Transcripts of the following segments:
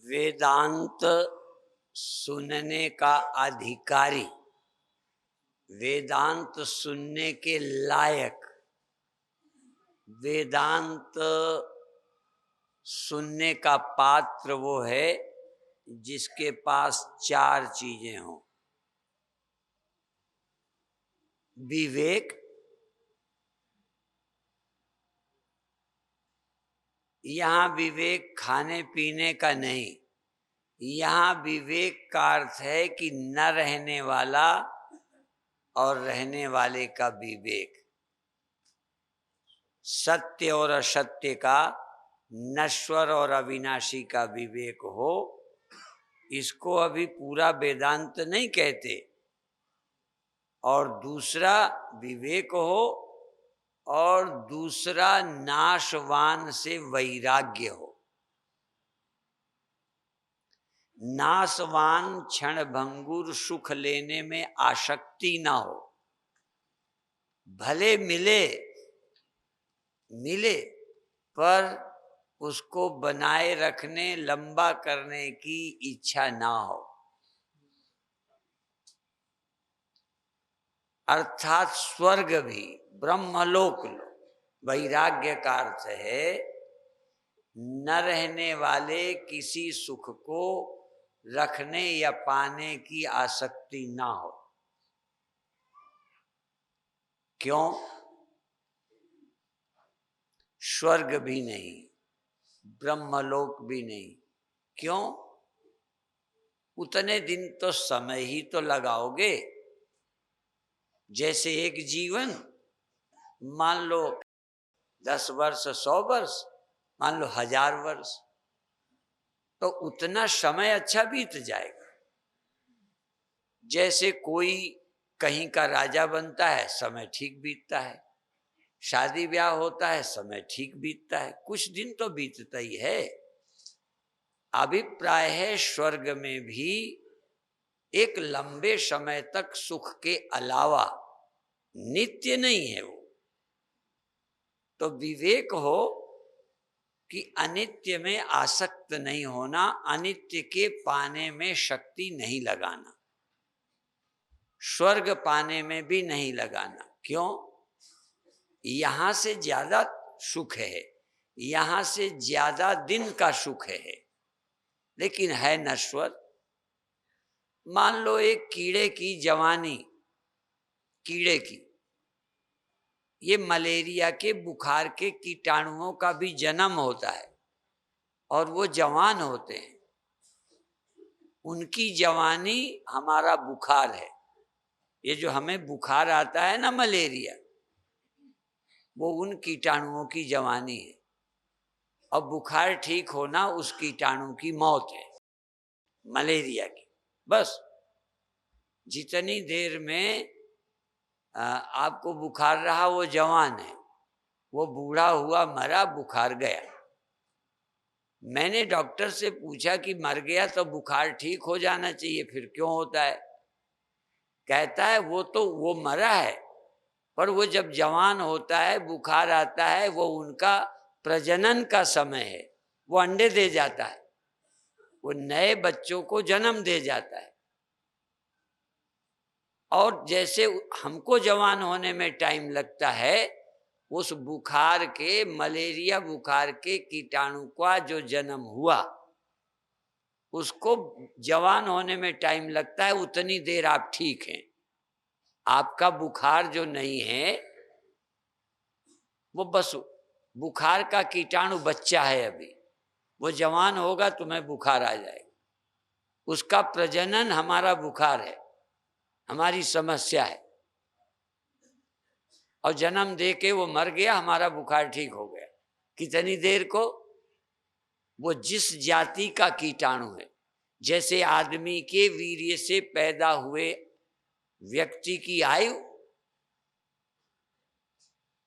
वेदांत सुनने का अधिकारी, वेदांत सुनने के लायक, वेदांत सुनने का पात्र वो है जिसके पास चार चीजें हों। विवेक, यहाँ विवेक खाने पीने का नहीं, यहाँ विवेक का अर्थ है कि न रहने वाला और रहने वाले का विवेक, सत्य और असत्य का, नश्वर और अविनाशी का विवेक हो। इसको अभी पूरा वेदांत नहीं कहते। और दूसरा विवेक हो, और दूसरा नाशवान से वैराग्य हो। नाशवान क्षण भंगुर सुख लेने में आसक्ति ना हो। भले मिले पर उसको बनाए रखने, लंबा करने की इच्छा ना हो। अर्थात स्वर्ग भी, ब्रह्मलोक, वैराग्य का अर्थ है न रहने वाले किसी सुख को रखने या पाने की आसक्ति ना हो। क्यों? स्वर्ग भी नहीं, ब्रह्मलोक भी नहीं। क्यों? उतने दिन तो समय ही तो लगाओगे। जैसे एक जीवन, मान लो 10 वर्ष, 100 वर्ष, मान लो 1000 वर्ष, तो उतना समय अच्छा बीत जाएगा। जैसे कोई कहीं का राजा बनता है, समय ठीक बीतता है। शादी ब्याह होता है, समय ठीक बीतता है। कुछ दिन तो बीतता ही है। अभिप्राय है स्वर्ग में भी एक लंबे समय तक सुख के अलावा, नित्य नहीं है वो। तो विवेक हो कि अनित्य में आसक्त नहीं होना, अनित्य के पाने में शक्ति नहीं लगाना, स्वर्ग पाने में भी नहीं लगाना। क्यों? यहां से ज्यादा सुख है, यहां से ज्यादा दिन का सुख है, लेकिन है नश्वर। मान लो एक कीड़े की जवानी, कीड़े की, ये मलेरिया के बुखार के कीटाणुओं का भी जन्म होता है और वो जवान होते हैं। उनकी जवानी हमारा बुखार है। ये जो हमें बुखार आता है ना, मलेरिया, वो उन कीटाणुओं की जवानी है। और बुखार ठीक होना उस कीटाणु की मौत है, मलेरिया की। बस जितनी देर में आपको बुखार रहा, वो जवान है, वो बूढ़ा हुआ, मरा, बुखार गया। मैंने डॉक्टर से पूछा कि मर गया तो बुखार ठीक हो जाना चाहिए, फिर क्यों होता है? कहता है वो मरा है, पर वो जब जवान होता है, बुखार आता है, वो उनका प्रजनन का समय है। वो अंडे दे जाता है, वो नए बच्चों को जन्म दे जाता है। और जैसे हमको जवान होने में टाइम लगता है, उस बुखार के, मलेरिया बुखार के कीटाणु का जो जन्म हुआ, उसको जवान होने में टाइम लगता है। उतनी देर आप ठीक हैं। आपका बुखार जो नहीं है, वो बस बुखार का कीटाणु बच्चा है अभी। वो जवान होगा, तुम्हें बुखार आ जाएगा। उसका प्रजनन हमारा बुखार है, हमारी समस्या है। और जन्म दे के वो मर गया, हमारा बुखार ठीक हो गया। कितनी देर को? वो जिस जाति का कीटाणु है, जैसे आदमी के वीर्य से पैदा हुए व्यक्ति की आयु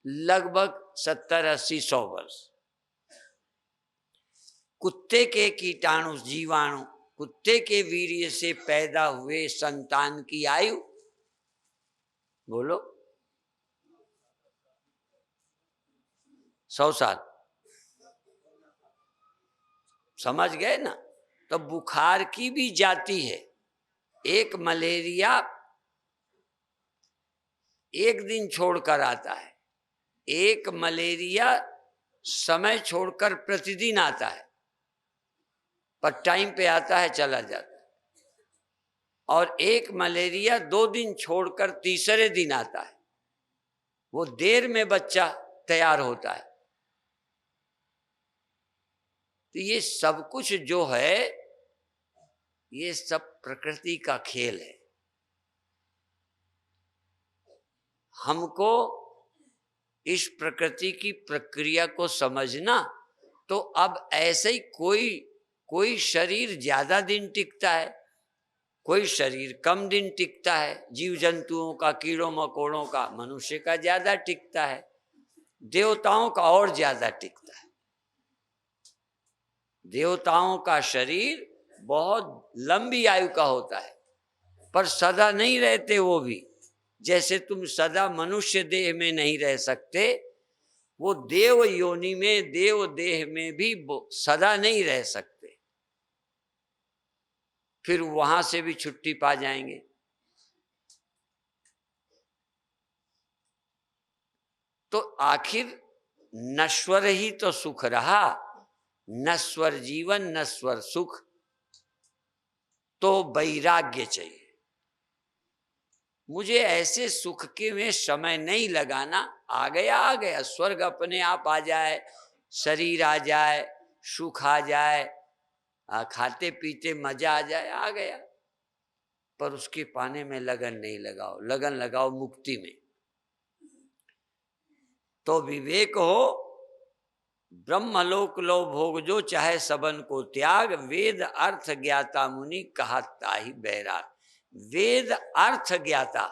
लगभग 70, 80, 100 वर्ष। कुत्ते के कीटाणु, जीवाणु, कुत्ते के वीर्य से पैदा हुए संतान की आयु, बोलो, 100 साल। समझ गए ना? तो बुखार की भी जाती है। एक मलेरिया एक दिन छोड़कर आता है, एक मलेरिया समय छोड़कर प्रतिदिन आता है, पर टाइम पे आता है, चला जाता है। और एक मलेरिया 2 दिन छोड़कर तीसरे दिन आता है, वो देर में बच्चा तैयार होता है। तो ये सब कुछ जो है, ये सब प्रकृति का खेल है। हमको इस प्रकृति की प्रक्रिया को समझना, तो अब ऐसे ही कोई शरीर ज्यादा दिन टिकता है, कोई शरीर कम दिन टिकता है। जीव जंतुओं का, कीड़ों मकोड़ों का, मनुष्य का ज्यादा टिकता है, देवताओं का और ज्यादा टिकता है। देवताओं का शरीर बहुत लंबी आयु का होता है, पर सदा नहीं रहते वो भी। जैसे तुम सदा मनुष्य देह में नहीं रह सकते, वो देव योनि में, देव देह में भी सदा नहीं रह सकते, फिर वहां से भी छुट्टी पा जाएंगे। तो आखिर नश्वर ही तो सुख रहा, नश्वर जीवन नश्वर सुख। तो वैराग्य चाहिए। मुझे ऐसे सुख के में समय नहीं लगाना, आ गया स्वर्ग अपने आप आ जाए, शरीर आ जाए, सुख आ जाए, खाते पीते मजा आ जाए, आ गया। पर उसके पाने में लगन नहीं लगाओ, लगन लगाओ मुक्ति में। तो विवेक हो, ब्रह्मलोक लो भोग जो, चाहे सबन को त्याग, वेद अर्थ ज्ञाता मुनि कहता ही बैराग। वेद अर्थ ज्ञाता,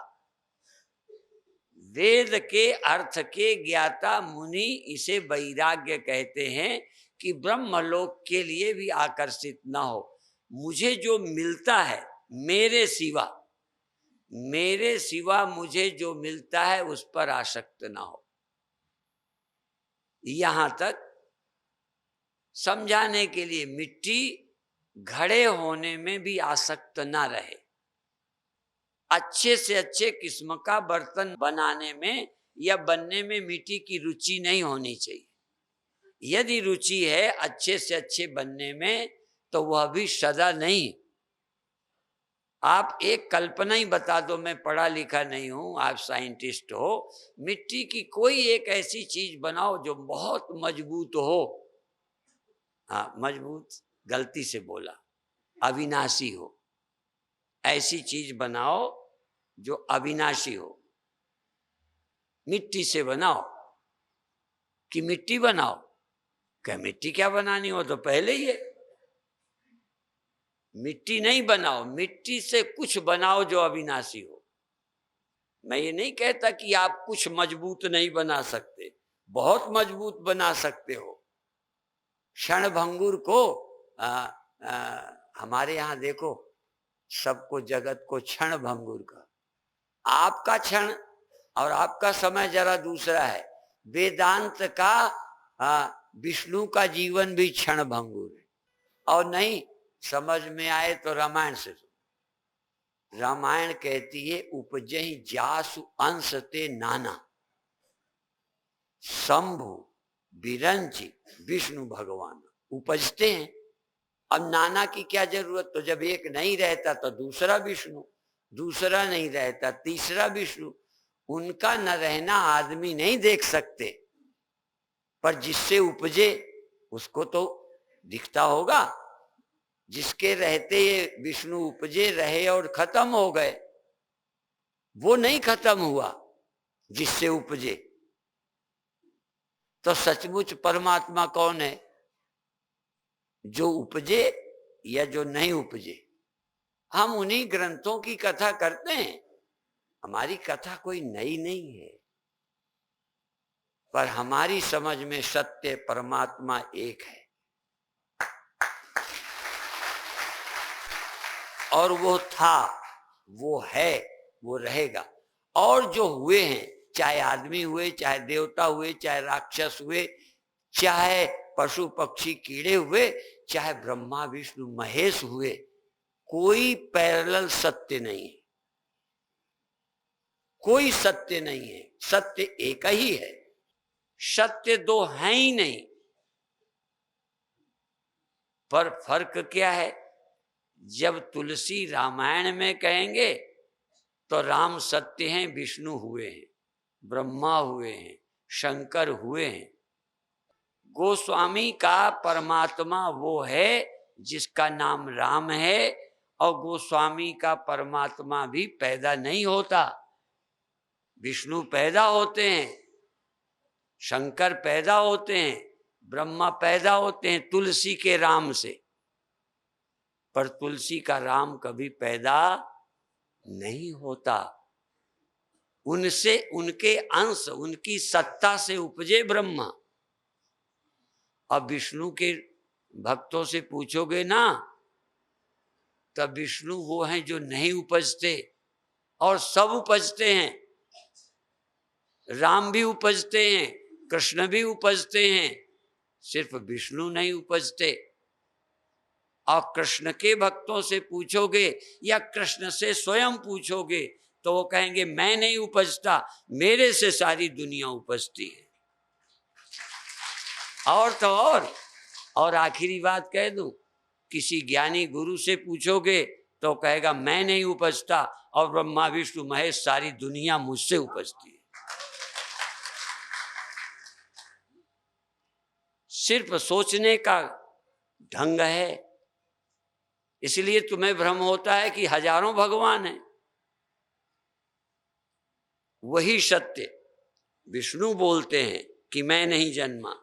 वेद के अर्थ के ज्ञाता मुनि, इसे वैराग्य कहते हैं कि ब्रह्मलोक के लिए भी आकर्षित न हो। मुझे जो मिलता है मेरे सिवा मुझे जो मिलता है उस पर आसक्त ना हो। यहां तक समझाने के लिए, मिट्टी घड़े होने में भी आसक्त ना रहे। अच्छे से अच्छे किस्म का बर्तन बनाने में या बनने में मिट्टी की रुचि नहीं होनी चाहिए। यदि रुचि है अच्छे से अच्छे बनने में, तो वह भी सदा नहीं। आप एक कल्पना ही बता दो, मैं पढ़ा लिखा नहीं हूं, आप साइंटिस्ट हो, मिट्टी की कोई एक ऐसी चीज बनाओ जो बहुत मजबूत हो। हाँ, मजबूत गलती से बोला, अविनाशी हो। ऐसी चीज बनाओ जो अविनाशी हो। मिट्टी से बनाओ कि मिट्टी बनाओ, क्या मिट्टी क्या बनानी हो तो पहले ही है। मिट्टी नहीं बनाओ, मिट्टी से कुछ बनाओ जो अविनाशी हो। मैं ये नहीं कहता कि आप कुछ मजबूत नहीं बना सकते, बहुत मजबूत बना सकते हो। क्षण भंगुर को हमारे यहाँ देखो, सबको जगत को क्षण भंगुर का। आपका क्षण और आपका समय जरा दूसरा है। वेदांत का विष्णु का जीवन भी क्षण भंगुर है। और नहीं समझ में आए तो रामायण से सुनो। रामायण कहती है, उपजहि जासु अंश ते नाना, शंभु विरंचि विष्णु भगवान। उपजते हैं। अब नाना की क्या जरूरत, तो जब एक नहीं रहता तो दूसरा विष्णु, दूसरा नहीं रहता तीसरा विष्णु। उनका न रहना आदमी नहीं देख सकते, पर जिससे उपजे उसको तो दिखता होगा। जिसके रहते ये विष्णु उपजे, रहे और खत्म हो गए, वो नहीं खत्म हुआ जिससे उपजे। तो सचमुच परमात्मा कौन है? जो उपजे या जो नहीं उपजे। हम उन्हीं ग्रंथों की कथा करते हैं। हमारी कथा कोई नई नहीं है, पर हमारी समझ में सत्य परमात्मा एक है, और वो था, वो है, वो रहेगा। और जो हुए हैं, चाहे आदमी हुए, चाहे देवता हुए, चाहे राक्षस हुए, चाहे पशु पक्षी कीड़े हुए, चाहे ब्रह्मा विष्णु महेश हुए, कोई पैरेलल सत्य नहीं है, कोई सत्य नहीं है, सत्य एक ही है, सत्य दो हैं ही नहीं। पर फर्क क्या है? जब तुलसी रामायण में कहेंगे तो राम सत्य हैं, विष्णु हुए हैं, ब्रह्मा हुए हैं, शंकर हुए हैं। गोस्वामी का परमात्मा वो है जिसका नाम राम है, और गोस्वामी का परमात्मा भी पैदा नहीं होता। विष्णु पैदा होते हैं, शंकर पैदा होते हैं, ब्रह्मा पैदा होते हैं तुलसी के राम से, पर तुलसी का राम कभी पैदा नहीं होता। उनसे, उनके अंश, उनकी सत्ता से उपजे ब्रह्मा। अब विष्णु के भक्तों से पूछोगे ना, तब विष्णु वो हैं जो नहीं उपजते, और सब उपजते हैं। राम भी उपजते हैं, कृष्ण भी उपजते हैं, सिर्फ विष्णु नहीं उपजते। और कृष्ण के भक्तों से पूछोगे या कृष्ण से स्वयं पूछोगे तो वो कहेंगे मैं नहीं उपजता, मेरे से सारी दुनिया उपजती है। और तो और आखिरी बात कह दूं, किसी ज्ञानी गुरु से पूछोगे तो कहेगा मैं नहीं उपजता, और ब्रह्मा विष्णु महेश सारी दुनिया मुझसे उपजती है। सिर्फ सोचने का ढंग है, इसलिए तुम्हें भ्रम होता है कि हजारों भगवान हैं। वही सत्य विष्णु बोलते हैं कि मैं नहीं जन्मा,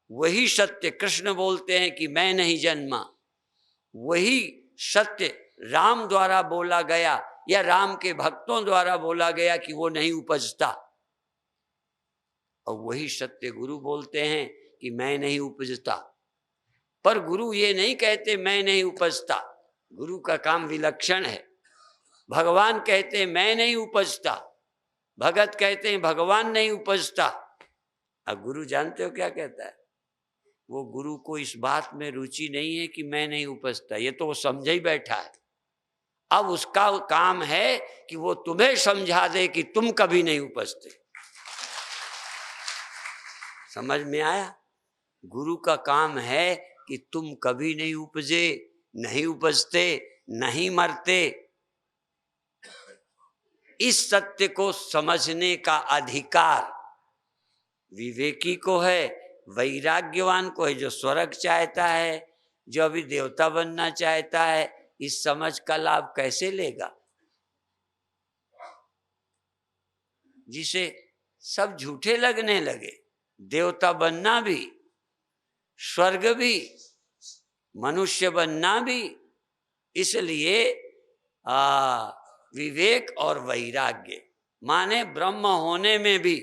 वही सत्य कृष्ण बोलते हैं कि मैं नहीं जन्मा, वही सत्य राम द्वारा बोला गया या राम के भक्तों द्वारा बोला गया कि वो नहीं उपजता, और वही सत्य गुरु बोलते हैं कि मैं नहीं उपजता। पर गुरु ये नहीं कहते मैं नहीं उपजता, गुरु का काम विलक्षण है। भगवान कहते हैं मैं नहीं उपजता, भगत कहते हैं भगवान नहीं उपजता। अब गुरु जानते हो क्या कहता है? वो गुरु को इस बात में रुचि नहीं है कि मैं नहीं उपजता, ये तो वो समझे ही बैठा है। अब उसका काम है कि वो तुम्हें समझा दे कि तुम कभी नहीं उपजते। समझ में आया? गुरु का काम है कि तुम कभी नहीं उपजे, नहीं उपजते, नहीं मरते। इस सत्य को समझने का अधिकार विवेकी को है, वैराग्यवान को है, जो स्वर्ग चाहता है, जो अभी देवता बनना चाहता है। इस समझ का लाभ कैसे लेगा? जिसे सब झूठे लगने लगे, देवता बनना भी, स्वर्ग भी, मनुष्य बनना भी। इसलिए विवेक और वैराग्य माने ब्रह्म होने में भी,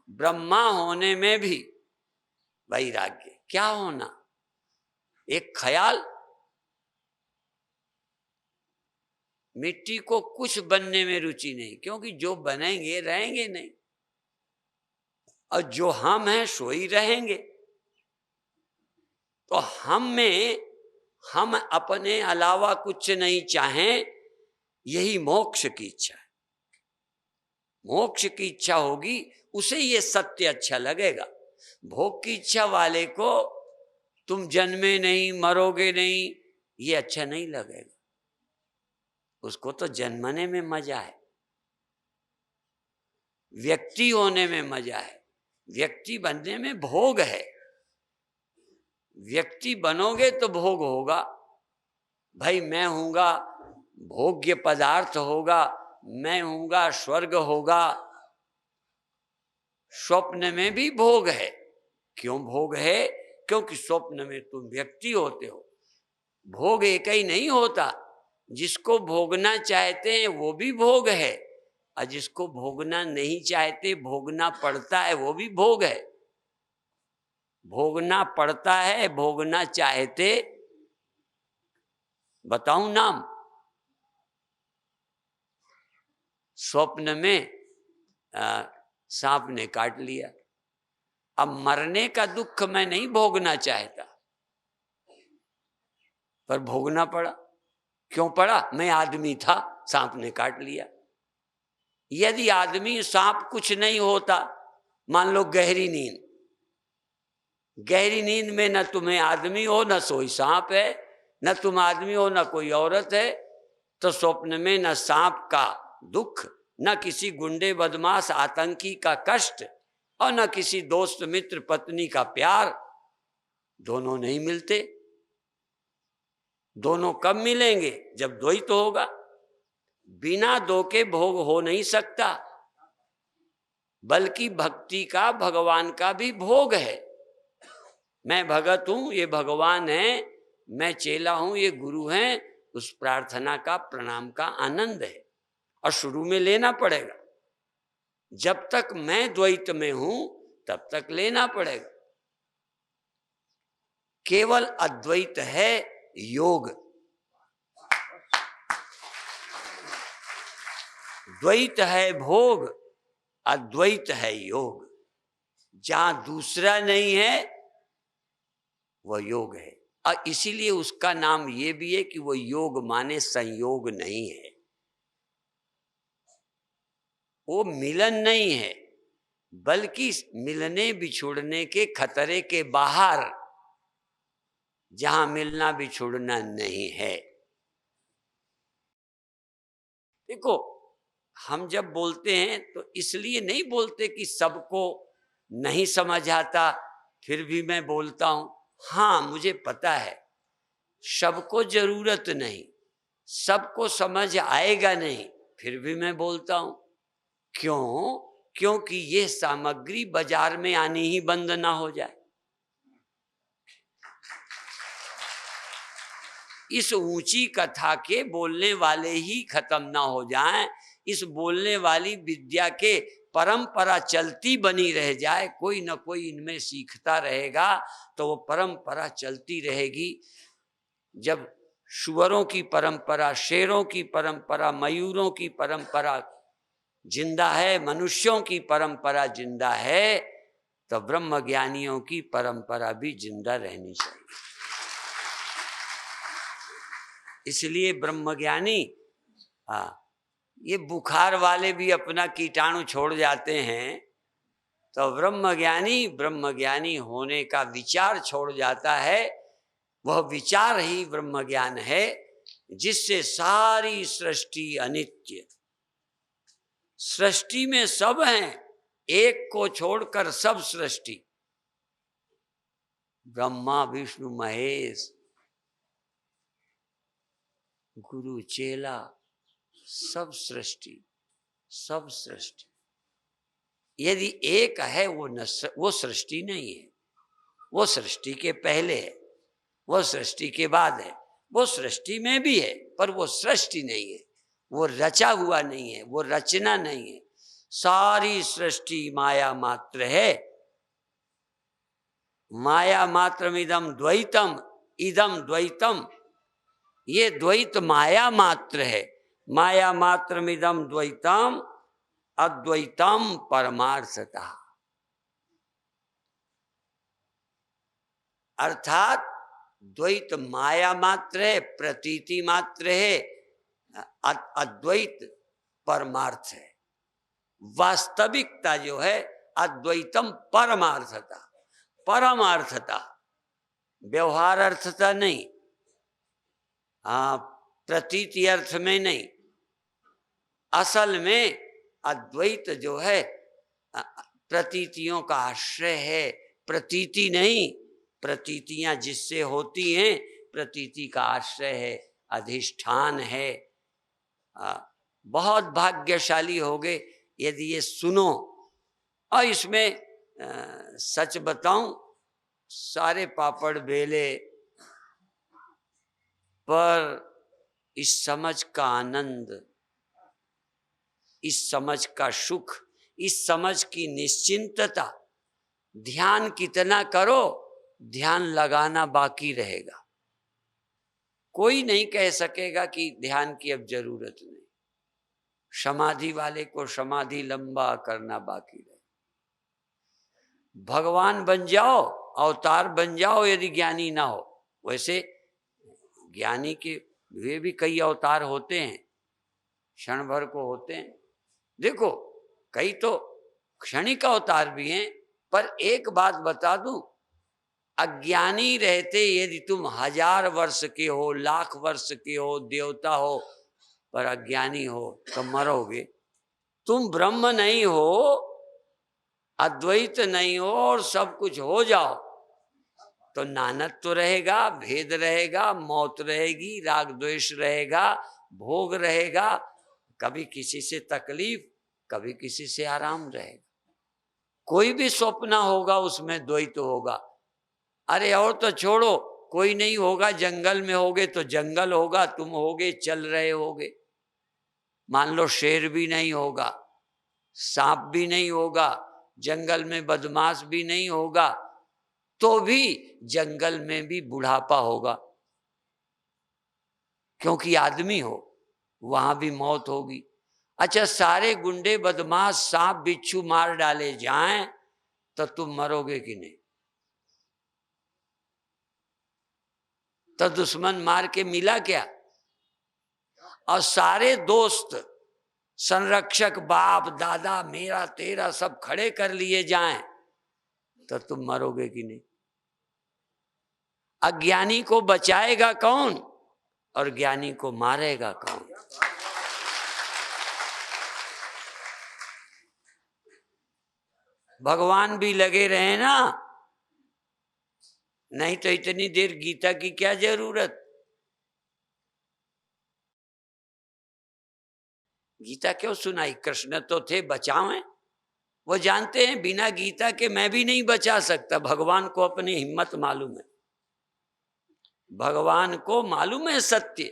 ब्रह्मा होने में भी वैराग्य। क्या होना? एक ख्याल, मिट्टी को कुछ बनने में रुचि नहीं, क्योंकि जो बनेंगे रहेंगे नहीं, और जो हम हैं सो ही रहेंगे। तो हम में हम अपने अलावा कुछ नहीं चाहें, यही मोक्ष की इच्छा है। मोक्ष की इच्छा होगी उसे ये सत्य अच्छा लगेगा। भोग की इच्छा वाले को तुम जन्मे नहीं, मरोगे नहीं, ये अच्छा नहीं लगेगा। उसको तो जन्मने में मजा है, व्यक्ति होने में मजा है। व्यक्ति बनने में भोग है, व्यक्ति बनोगे तो भोग होगा। भाई मैं हूँगा, भोग्य पदार्थ होगा, मैं हूँगा, स्वर्ग होगा। स्वप्न में भी भोग है। क्यों भोग है? क्योंकि स्वप्न में तुम व्यक्ति होते हो। भोग एक ही नहीं होता, जिसको भोगना चाहते हैं वो भी भोग है, और जिसको भोगना नहीं चाहते, भोगना पड़ता है, वो भी भोग है। भोगना पड़ता है, भोगना चाहते, बताऊं नाम? स्वप्न में सांप ने काट लिया, अब मरने का दुख मैं नहीं भोगना चाहता, पर भोगना पड़ा। क्यों पड़ा? मैं आदमी था, सांप ने काट लिया। यदि आदमी सांप कुछ नहीं होता, मान लो गहरी नींद, गहरी नींद में न तुम्हें आदमी हो न सोई सांप है, न तुम आदमी हो न कोई औरत है, तो स्वप्न में न सांप का दुख, न किसी गुंडे बदमाश आतंकी का कष्ट, और न किसी दोस्त मित्र पत्नी का प्यार। दोनों नहीं मिलते। दोनों कब मिलेंगे? जब द्वैत होगा। बिना दो के भोग हो नहीं सकता, बल्कि भक्ति का, भगवान का भी भोग है। मैं भगत हूं, ये भगवान है, मैं चेला हूं, ये गुरु हैं, उस प्रार्थना का, प्रणाम का आनंद है। और शुरू में लेना पड़ेगा। जब तक मैं द्वैत में हूं तब तक लेना पड़ेगा। केवल अद्वैत है योग। द्वैत है भोग, अद्वैत है योग। जहां दूसरा नहीं है वह योग है। और इसीलिए उसका नाम ये भी है कि वो योग माने संयोग नहीं है, वो मिलन नहीं है, बल्कि मिलने बिछुड़ने के खतरे के बाहर, जहां मिलना बिछुड़ना नहीं है। देखो, हम जब बोलते हैं तो इसलिए नहीं बोलते कि सबको नहीं समझ आता, फिर भी मैं बोलता हूं। हाँ, मुझे पता है सबको जरूरत नहीं, सबको समझ आएगा नहीं, फिर भी मैं बोलता हूं। क्यों? क्योंकि ये सामग्री बाजार में आनी ही बंद ना हो जाए। इस ऊंची कथा के बोलने वाले ही खत्म ना हो जाएं, इस बोलने वाली विद्या के परंपरा चलती बनी रह जाए, कोई न कोई इनमें सीखता रहेगा तो वो परंपरा चलती रहेगी। जब सुअरों की परंपरा, शेरों की परंपरा, मयूरों की परंपरा जिंदा है, मनुष्यों की परंपरा जिंदा है, तो ब्रह्मज्ञानियों की परंपरा भी जिंदा रहनी चाहिए। इसलिए ब्रह्मज्ञानी, ये बुखार वाले भी अपना कीटाणु छोड़ जाते हैं, तो ब्रह्मज्ञानी होने का विचार छोड़ जाता है। वह विचार ही ब्रह्मज्ञान है, जिससे सारी सृष्टि अनित्य, सृष्टि में सब हैं, एक को छोड़कर सब सृष्टि, ब्रह्मा विष्णु महेश, गुरु चेला, सब सृष्टि, सब सृष्टि। यदि एक है वो सृष्टि नहीं है, वो सृष्टि के पहले है, वो सृष्टि के बाद है, वो सृष्टि में भी है, पर वो सृष्टि नहीं है, वो रचा हुआ नहीं है, वो रचना नहीं है। सारी सृष्टि माया मात्र है। माया मात्रम इदम द्वैतम, इदम द्वैतम, ये द्वैत माया मात्र है। माया मात्रम इदम द्वैतम, अद्वैतम परमार्थतः। अर्थात द्वैत माया मात्र है, प्रतीति मात्र है, अद्वैत परमार्थ है। वास्तविकता जो है अद्वैतम परमार्थता, परमार्थता, व्यवहार अर्थता नहीं, प्रतीति अर्थ में नहीं। असल में अद्वैत जो है प्रतीतियों का आश्रय है, प्रतीति नहीं। प्रतीतियां जिससे होती हैं, प्रतीति का आश्रय है, अधिष्ठान है। बहुत भाग्यशाली हो गए यदि ये सुनो। और इसमें सच बताऊं, सारे पापड़ बेले, पर इस समझ का आनंद, इस समझ का सुख, इस समझ की निश्चिंतता, ध्यान कितना करो, ध्यान लगाना बाकी रहेगा। कोई नहीं कह सकेगा कि ध्यान की अब जरूरत नहीं। समाधि वाले को समाधि लंबा करना बाकी रहे। भगवान बन जाओ, अवतार बन जाओ यदि ज्ञानी ना हो। वैसे ज्ञानी के वे भी कई अवतार होते हैं, क्षण भर को होते हैं। देखो कई तो क्षणिक अवतार भी हैं, पर एक बात बता दूं, अज्ञानी रहते यदि तुम 1000 वर्ष के हो, लाख वर्ष के हो, देवता हो, पर अज्ञानी हो तो मरोगे। तुम ब्रह्म नहीं हो, अद्वैत नहीं हो और सब कुछ हो जाओ तो नानक तो रहेगा, भेद रहेगा, मौत रहेगी, राग द्वेष रहेगा, भोग रहेगा, कभी किसी से तकलीफ, कभी किसी से आराम रहेगा। कोई भी स्वप्न होगा उसमें द्वैत होगा। अरे और तो छोड़ो, कोई नहीं होगा, जंगल में होगे तो जंगल होगा, तुम होगे चल रहे होगे। मान लो शेर भी नहीं होगा, सांप भी नहीं होगा, जंगल में बदमाश भी नहीं होगा, तो भी जंगल में भी बुढ़ापा होगा, क्योंकि आदमी हो, वहां भी मौत होगी। अच्छा सारे गुंडे बदमाश सांप बिच्छू मार डाले जाएं तो तुम मरोगे कि नहीं? तो दुश्मन मार के मिला क्या? और सारे दोस्त संरक्षक बाप दादा मेरा तेरा सब खड़े कर लिए जाएं तो तुम मरोगे कि नहीं? अज्ञानी को बचाएगा कौन और ज्ञानी को मारेगा कौन? भगवान भी लगे रहे ना, नहीं तो इतनी देर गीता की क्या जरूरत? गीता क्यों सुनाई? कृष्ण तो थे बचावें, वो जानते हैं बिना गीता के मैं भी नहीं बचा सकता। भगवान को अपनी हिम्मत मालूम है, भगवान को मालूम है सत्य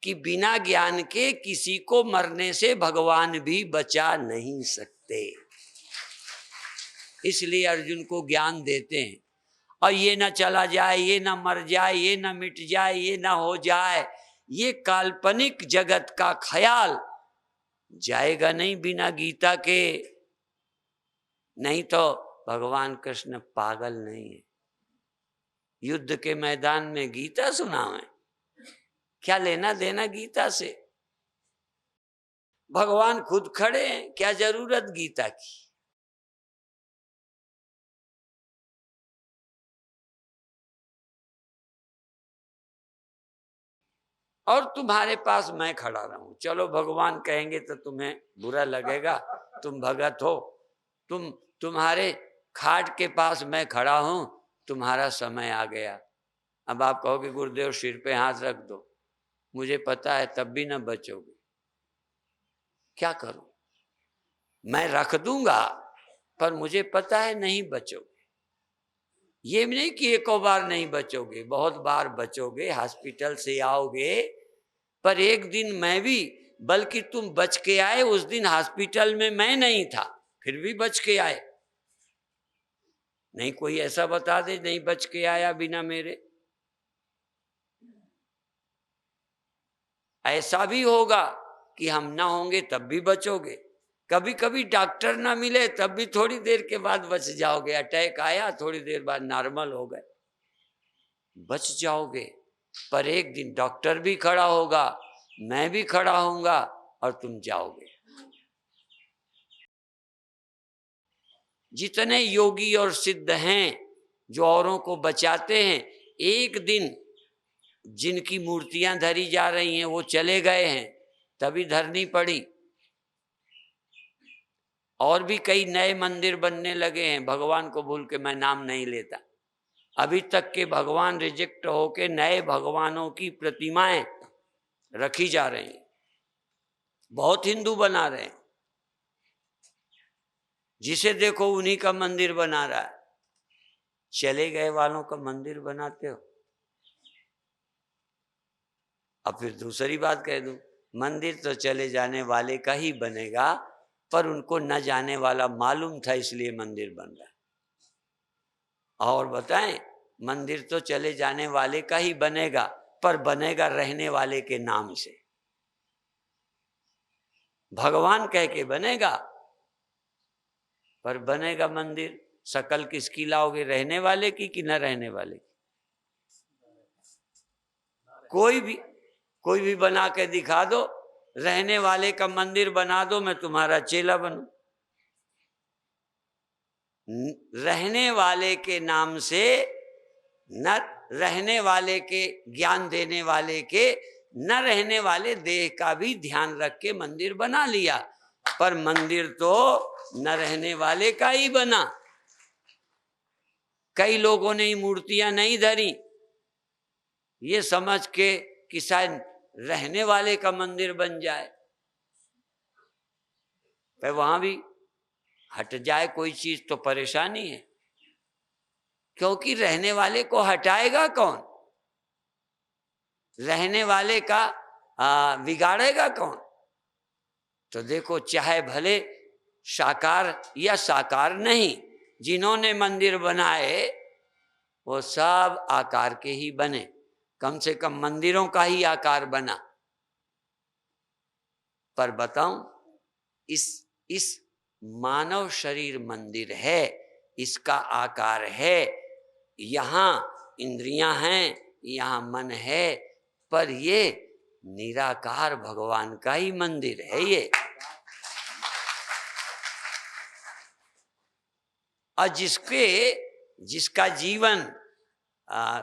कि बिना ज्ञान के किसी को मरने से भगवान भी बचा नहीं सकते। इसलिए अर्जुन को ज्ञान देते हैं। और ये ना चला जाए, ये ना मर जाए, ये ना मिट जाए, ये ना हो जाए, ये काल्पनिक जगत का ख्याल जाएगा नहीं बिना गीता के। नहीं तो भगवान कृष्ण पागल नहीं है, युद्ध के मैदान में गीता सुनावें, क्या लेना देना गीता से? भगवान खुद खड़े हैं, क्या जरूरत गीता की? और तुम्हारे पास मैं खड़ा रहूं, चलो भगवान कहेंगे तो तुम्हें बुरा लगेगा, तुम भगत हो, तुम्हारे खाट के पास मैं खड़ा हूं, तुम्हारा समय आ गया। अब आप कहोगे गुरुदेव सिर पे हाथ रख दो, मुझे पता है तब भी ना बचोगे, क्या करूं? मैं रख दूंगा पर मुझे पता है नहीं बचोगे। ये नहीं कि एक बार नहीं बचोगे, बहुत बार बचोगे, हॉस्पिटल से आओगे, पर एक दिन मैं भी, बल्कि तुम बच के आए, उस दिन हॉस्पिटल में मैं नहीं था, फिर भी बच के आए। नहीं कोई ऐसा बता दे नहीं बच के आया बिना मेरे। ऐसा भी होगा कि हम ना होंगे तब भी बचोगे, कभी कभी डॉक्टर ना मिले तब भी थोड़ी देर के बाद बच जाओगे, अटैक आया थोड़ी देर बाद नॉर्मल हो गए, बच जाओगे। पर एक दिन डॉक्टर भी खड़ा होगा, मैं भी खड़ा होऊंगा और तुम जाओगे। जितने योगी और सिद्ध हैं जो औरों को बचाते हैं, एक दिन जिनकी मूर्तियां धरी जा रही हैं वो चले गए हैं, तभी धरनी पड़ी। और भी कई नए मंदिर बनने लगे हैं, भगवान को भूल के मैं नाम नहीं लेता। अभी तक के भगवान रिजेक्ट होके नए भगवानों की प्रतिमाएं रखी जा रही हैं, बहुत हिंदू बना रहे हैं, जिसे देखो उन्हीं का मंदिर बना रहा है। चले गए वालों का मंदिर बनाते हो। अब फिर दूसरी बात कह दूं, मंदिर तो चले जाने वाले का ही बनेगा, पर उनको न जाने वाला मालूम था इसलिए मंदिर बन रहा है। और बताएं, मंदिर तो चले जाने वाले का ही बनेगा, पर बनेगा रहने वाले के नाम से, भगवान कह के बनेगा, पर बनेगा मंदिर शकल किसकी लाओगे, रहने वाले की कि न रहने वाले की? कोई भी बना के दिखा दो, रहने वाले का मंदिर बना दो, मैं तुम्हारा चेला बनूं। रहने वाले के नाम से, न रहने वाले के ज्ञान देने वाले के, न रहने वाले देह का भी ध्यान रख के मंदिर बना लिया, पर मंदिर तो न रहने वाले का ही बना। कई लोगों ने मूर्तियां नहीं धरी ये समझ के कि शायद रहने वाले का मंदिर बन जाए, पर वहां भी हट जाए कोई चीज तो परेशानी है, क्योंकि रहने वाले को हटाएगा कौन, रहने वाले का बिगाड़ेगा कौन? तो देखो, चाहे भले साकार या साकार नहीं, जिन्होंने मंदिर बनाए वो सब आकार के ही बने, कम से कम मंदिरों का ही आकार बना। पर बताऊं, इस मानव शरीर मंदिर है, इसका आकार है, यहाँ इंद्रियां हैं, यहाँ मन है, पर ये निराकार भगवान का ही मंदिर है ये। और जिसका जीवन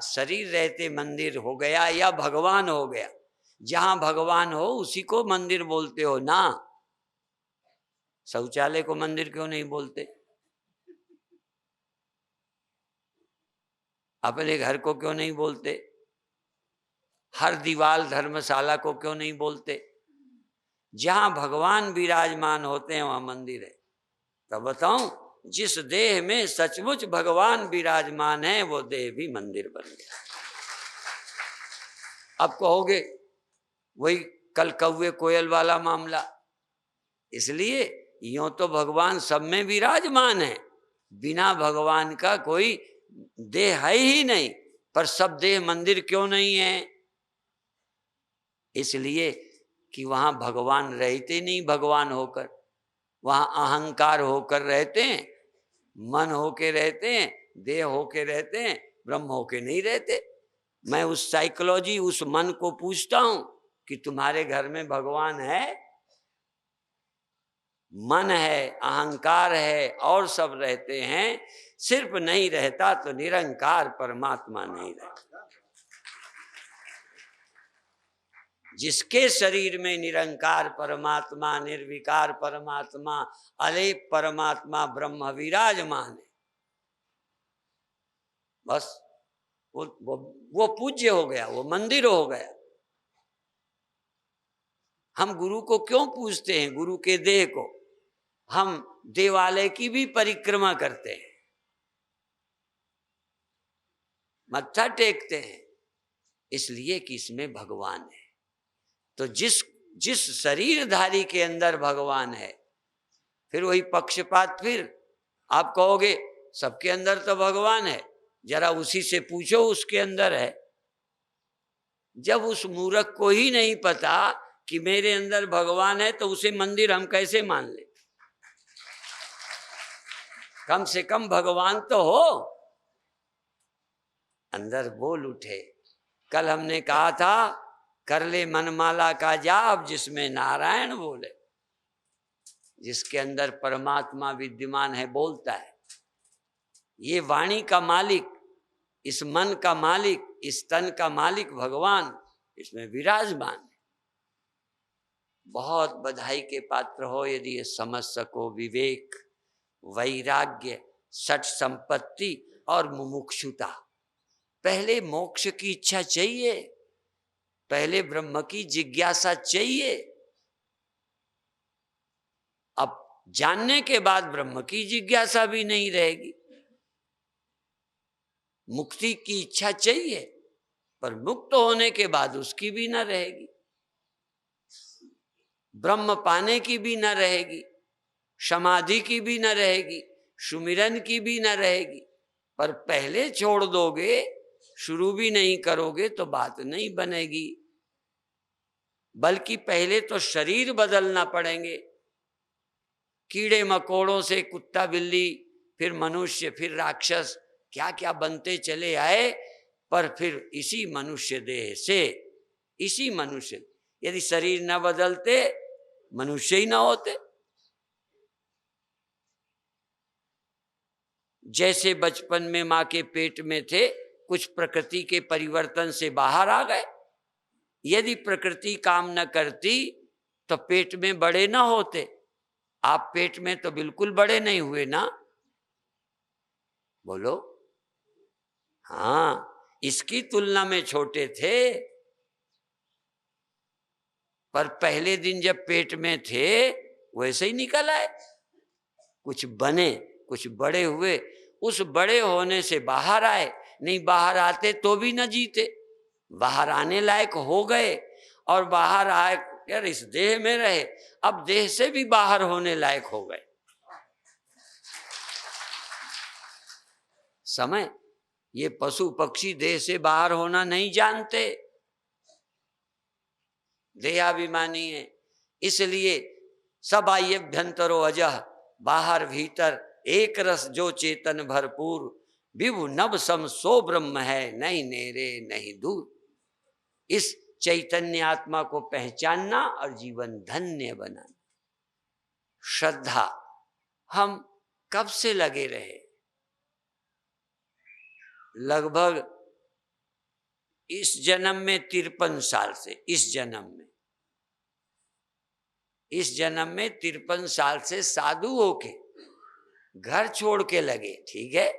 शरीर रहते मंदिर हो गया या भगवान हो गया, जहां भगवान हो उसी को मंदिर बोलते हो ना। शौचालय को मंदिर क्यों नहीं बोलते? अपने घर को क्यों नहीं बोलते? हर दीवार धर्मशाला को क्यों नहीं बोलते? जहां भगवान विराजमान होते हैं वहां मंदिर है। तो बताऊं, जिस देह में सचमुच भगवान विराजमान है वो देह भी मंदिर बन गया। अब कहोगे वही कल कौवे कोयल वाला मामला, इसलिए यूं तो भगवान सब में विराजमान है, बिना भगवान का कोई देह है ही नहीं, पर सब देह मंदिर क्यों नहीं है? इसलिए कि वहां भगवान रहते नहीं, भगवान होकर वहां अहंकार होकर रहते हैं, मन होके रहते हैं, देह होके रहते हैं, ब्रह्म होके नहीं रहते। मैं उस साइकोलॉजी, उस मन को पूछता हूं कि तुम्हारे घर में भगवान है? मन है, अहंकार है और सब रहते हैं, सिर्फ नहीं रहता तो निरंकार परमात्मा नहीं रहता। जिसके शरीर में निरंकार परमात्मा, निर्विकार परमात्मा, अलेप परमात्मा ब्रह्म विराजमान है, बस वो पूज्य हो गया, वो मंदिर हो गया। हम गुरु को क्यों पूजते हैं? गुरु के देह को। हम देवालय की भी परिक्रमा करते हैं, मत्था टेकते हैं, इसलिए कि इसमें भगवान है। तो जिस शरीरधारी के अंदर भगवान है, फिर वही पक्षपात, फिर आप कहोगे सबके अंदर तो भगवान है, जरा उसी से पूछो उसके अंदर है। जब उस मूर्ख को ही नहीं पता कि मेरे अंदर भगवान है तो उसे मंदिर हम कैसे मान ले? कम से कम भगवान तो हो, अंदर बोल उठे। कल हमने कहा था, कर ले मनमाला का जाप जिसमें नारायण बोले। जिसके अंदर परमात्मा विद्यमान है बोलता है। ये वाणी का मालिक, इस मन का मालिक, इस तन का मालिक भगवान इसमें विराजमान है। बहुत बधाई के पात्र हो यदि ये समझ सको। विवेक, वैराग्य, सठ संपत्ति और मुमुक्षुता। पहले मोक्ष की इच्छा चाहिए, पहले ब्रह्म की जिज्ञासा चाहिए। अब जानने के बाद ब्रह्म की जिज्ञासा भी नहीं रहेगी। मुक्ति की इच्छा चाहिए, पर मुक्त होने के बाद उसकी भी न रहेगी, ब्रह्म पाने की भी न रहेगी, समाधि की भी न रहेगी, सुमिरन की भी न रहेगी। पर पहले छोड़ दोगे, शुरू भी नहीं करोगे तो बात नहीं बनेगी। बल्कि पहले तो शरीर बदलना पड़ेंगे। कीड़े मकोड़ों से, कुत्ता बिल्ली फिर मनुष्य, फिर राक्षस, क्या क्या बनते चले आए। पर फिर इसी मनुष्य देह से, इसी मनुष्य, यदि शरीर न बदलते मनुष्य ही ना होते। जैसे बचपन में माँ के पेट में थे, कुछ प्रकृति के परिवर्तन से बाहर आ गए। यदि प्रकृति काम न करती तो पेट में बड़े ना होते। आप पेट में तो बिल्कुल बड़े नहीं हुए ना, बोलो। हाँ, इसकी तुलना में छोटे थे, पर पहले दिन जब पेट में थे वैसे ही निकल आए। कुछ बने, कुछ बड़े हुए, उस बड़े होने से बाहर आए। नहीं बाहर आते तो भी न जीते, बाहर आने लायक हो गए। और बाहर आए, यार इस देह में रहे, अब देह से भी बाहर होने लायक हो गए। समय, ये पशु पक्षी देह से बाहर होना नहीं जानते, देहाभिमानी है। इसलिए सब आयभ्यंतरो अजह, बाहर भीतर एक रस जो चेतन भरपूर, विभु नभ सम सो ब्रह्म है, नहीं नेरे नहीं दूर। इस चैतन्य आत्मा को पहचानना और जीवन धन्य बनाना। श्रद्धा हम कब से लगे रहे? लगभग इस जन्म में 53 साल से, इस जन्म में 53 साल से साधु होके घर छोड़ के लगे, ठीक है।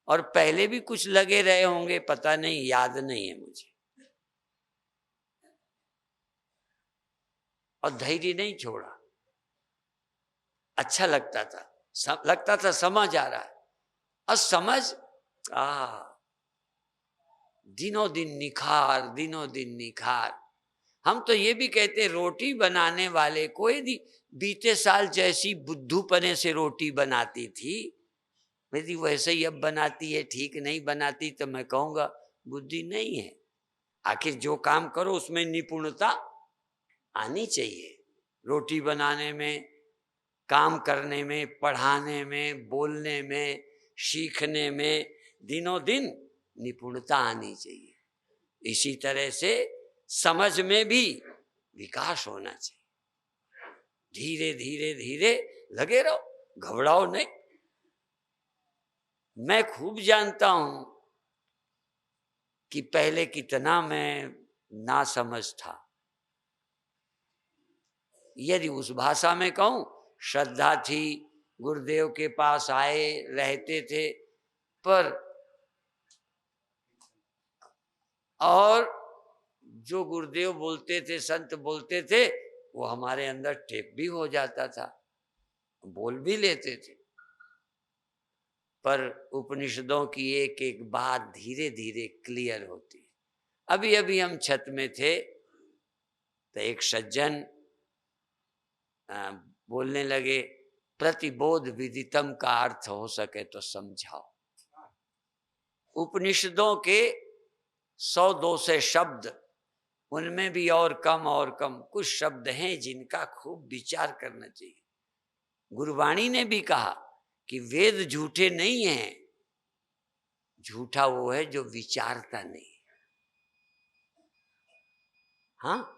और पहले भी कुछ लगे रहे होंगे, पता नहीं, याद नहीं है मुझे। और धैर्य नहीं छोड़ा, अच्छा लगता था, समझ आ रहा है। और समझ दिनों दिन निखार, दिनों दिन निखार। हम तो ये भी कहते, रोटी बनाने वाले को यदि बीते साल जैसी बुद्धूपने से रोटी बनाती थी, यदि वैसे ही अब बनाती है, ठीक नहीं बनाती, तो मैं कहूँगा बुद्धि नहीं है। आखिर जो काम करो उसमें निपुणता आनी चाहिए। रोटी बनाने में, काम करने में, पढ़ाने में, बोलने में, सीखने में दिनों दिन निपुणता आनी चाहिए। इसी तरह से समझ में भी विकास होना चाहिए। धीरे धीरे धीरे लगे रहो, घबराओ नहीं। मैं खूब जानता हूं कि पहले कितना मैं नासमझ था। यदि उस भाषा में कहूं, श्रद्धा थी, गुरुदेव के पास आए रहते थे, पर और जो गुरुदेव बोलते थे, संत बोलते थे, वो हमारे अंदर टेप भी हो जाता था, बोल भी लेते थे। पर उपनिषदों की एक एक बात धीरे धीरे क्लियर होती है। अभी अभी हम छत में थे तो एक सज्जन बोलने लगे, प्रतिबोध विदितम का अर्थ हो सके तो समझाओ। उपनिषदों के 100-200 शब्द, उनमें भी और कम कुछ शब्द हैं जिनका खूब विचार करना चाहिए। गुरुवाणी ने भी कहा कि वेद झूठे नहीं हैं, झूठा वो है जो विचारता नहीं। हाँ,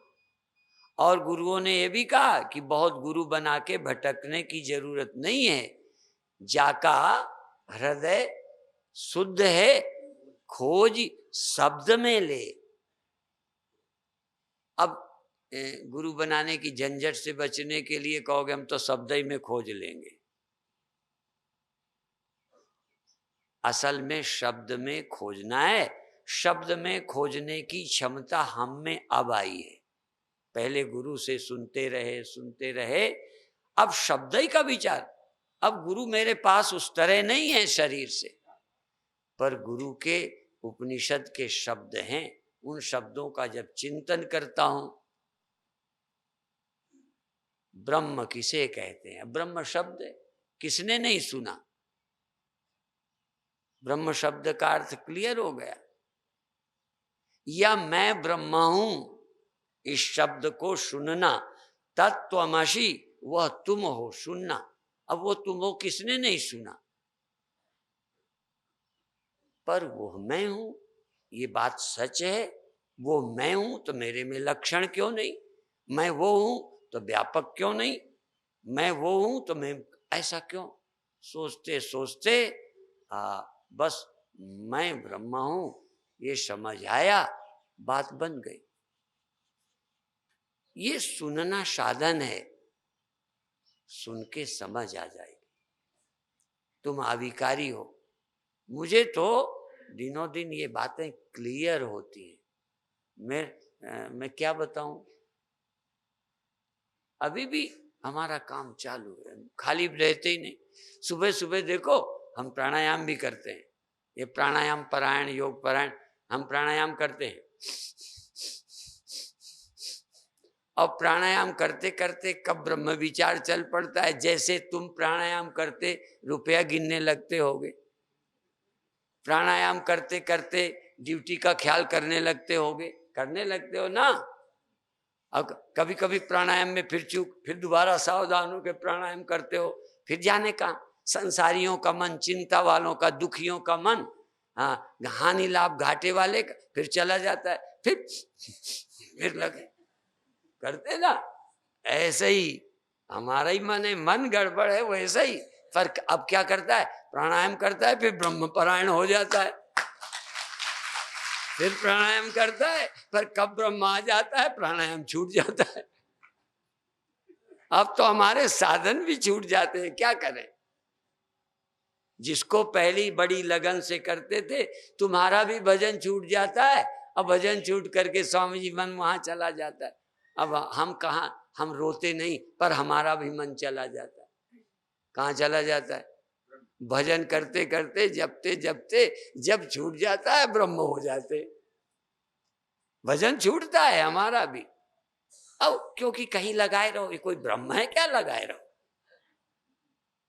और गुरुओं ने यह भी कहा कि बहुत गुरु बना के भटकने की जरूरत नहीं है, जाका हृदय शुद्ध है, खोज शब्द में ले। अब गुरु बनाने की झंझट से बचने के लिए कहोगे हम तो शब्द ही में खोज लेंगे। असल में शब्द में खोजना है। शब्द में खोजने की क्षमता हम में अब आई है। पहले गुरु से सुनते रहे, अब शब्द ही का विचार। अब गुरु मेरे पास उस तरह नहीं है शरीर से, पर गुरु के उपनिषद के शब्द हैं। उन शब्दों का जब चिंतन करता हूं, ब्रह्म किसे कहते हैं? ब्रह्म शब्द किसने नहीं सुना? ब्रह्म शब्द का अर्थ क्लियर हो गया। या मैं ब्रह्म हूं, इस शब्द को सुनना, तत्त्वमसि वह तुम हो सुनना। अब वो तुम हो किसने नहीं सुना? पर वो मैं हूं, ये बात सच है। वो मैं हूं तो मेरे में लक्षण क्यों नहीं? मैं वो हूं तो व्यापक क्यों नहीं? मैं वो हूं तो मैं ऐसा क्यों? सोचते सोचते बस मैं ब्रह्मा हूं ये समझ आया, बात बन गई। ये सुनना साधन है, सुन के समझ आ जाएगी। तुम अविकारी हो। मुझे तो दिनों दिन ये बातें क्लियर होती हैं। मैं क्या बताऊं, अभी भी हमारा काम चालू है, खाली रहते ही नहीं। सुबह सुबह देखो हम प्राणायाम भी करते हैं, ये प्राणायाम परायण योग परायण हम प्राणायाम करते हैं। और प्राणायाम करते करते कब ब्रह्म विचार चल पड़ता है, जैसे तुम प्राणायाम करते रुपया गिनने लगते होगे, प्राणायाम करते करते ड्यूटी का ख्याल करने लगते होगे, करने लगते हो ना। अब कभी कभी प्राणायाम में फिर चूक, फिर दोबारा सावधान होकर प्राणायाम करते हो, फिर जाने का संसारियों का मन, चिंता वालों का, दुखियों का मन, हाँ हानि लाभ घाटे वाले का फिर चला जाता है, फिर लगे करते ना। ऐसे ही हमारा ही मन है, मन गड़बड़ है वैसे ही। फर्क अब क्या करता है, प्राणायाम करता है फिर ब्रह्म परायण हो जाता है, फिर प्राणायाम करता है, पर कब ब्रह्म आ जाता है प्राणायाम छूट जाता है। अब तो हमारे साधन भी छूट जाते हैं, क्या करें। जिसको पहली बड़ी लगन से करते थे, तुम्हारा भी भजन छूट जाता है। अब भजन छूट करके स्वामी जी मन वहां चला जाता है। अब हम कहाँ, हम रोते नहीं पर हमारा भी मन चला जाता है। कहाँ चला जाता है? भजन करते करते जपते जपते जब छूट जाता है ब्रह्म हो जाते। भजन छूटता है हमारा भी। अब क्योंकि कहीं लगाए रहो, ये कोई ब्रह्म है क्या लगाए रहो?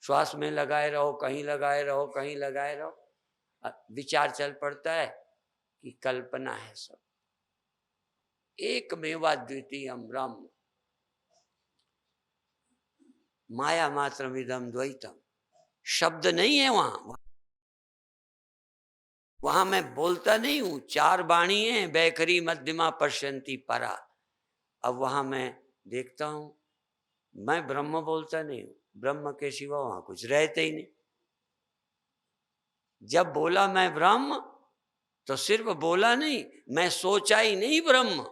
श्वास में लगाए रहो, कहीं लगाए रहो, कहीं लगाए रहो, विचार चल पड़ता है कि कल्पना है सब। एक मेवा द्वितीयम ब्रह्म माया मात्र विदम द्वैतम। शब्द नहीं है वहां, वहां मैं बोलता नहीं हूं। चार वाणी है, बैखरी मध्यमा पश्यंती परा। अब वहां मैं देखता हूं, मैं ब्रह्म बोलता नहीं हूं, ब्रह्म के सिवा वहां कुछ रहते ही नहीं। जब बोला मैं ब्रह्म तो सिर्फ बोला नहीं, मैं सोचा ही नहीं ब्रह्म,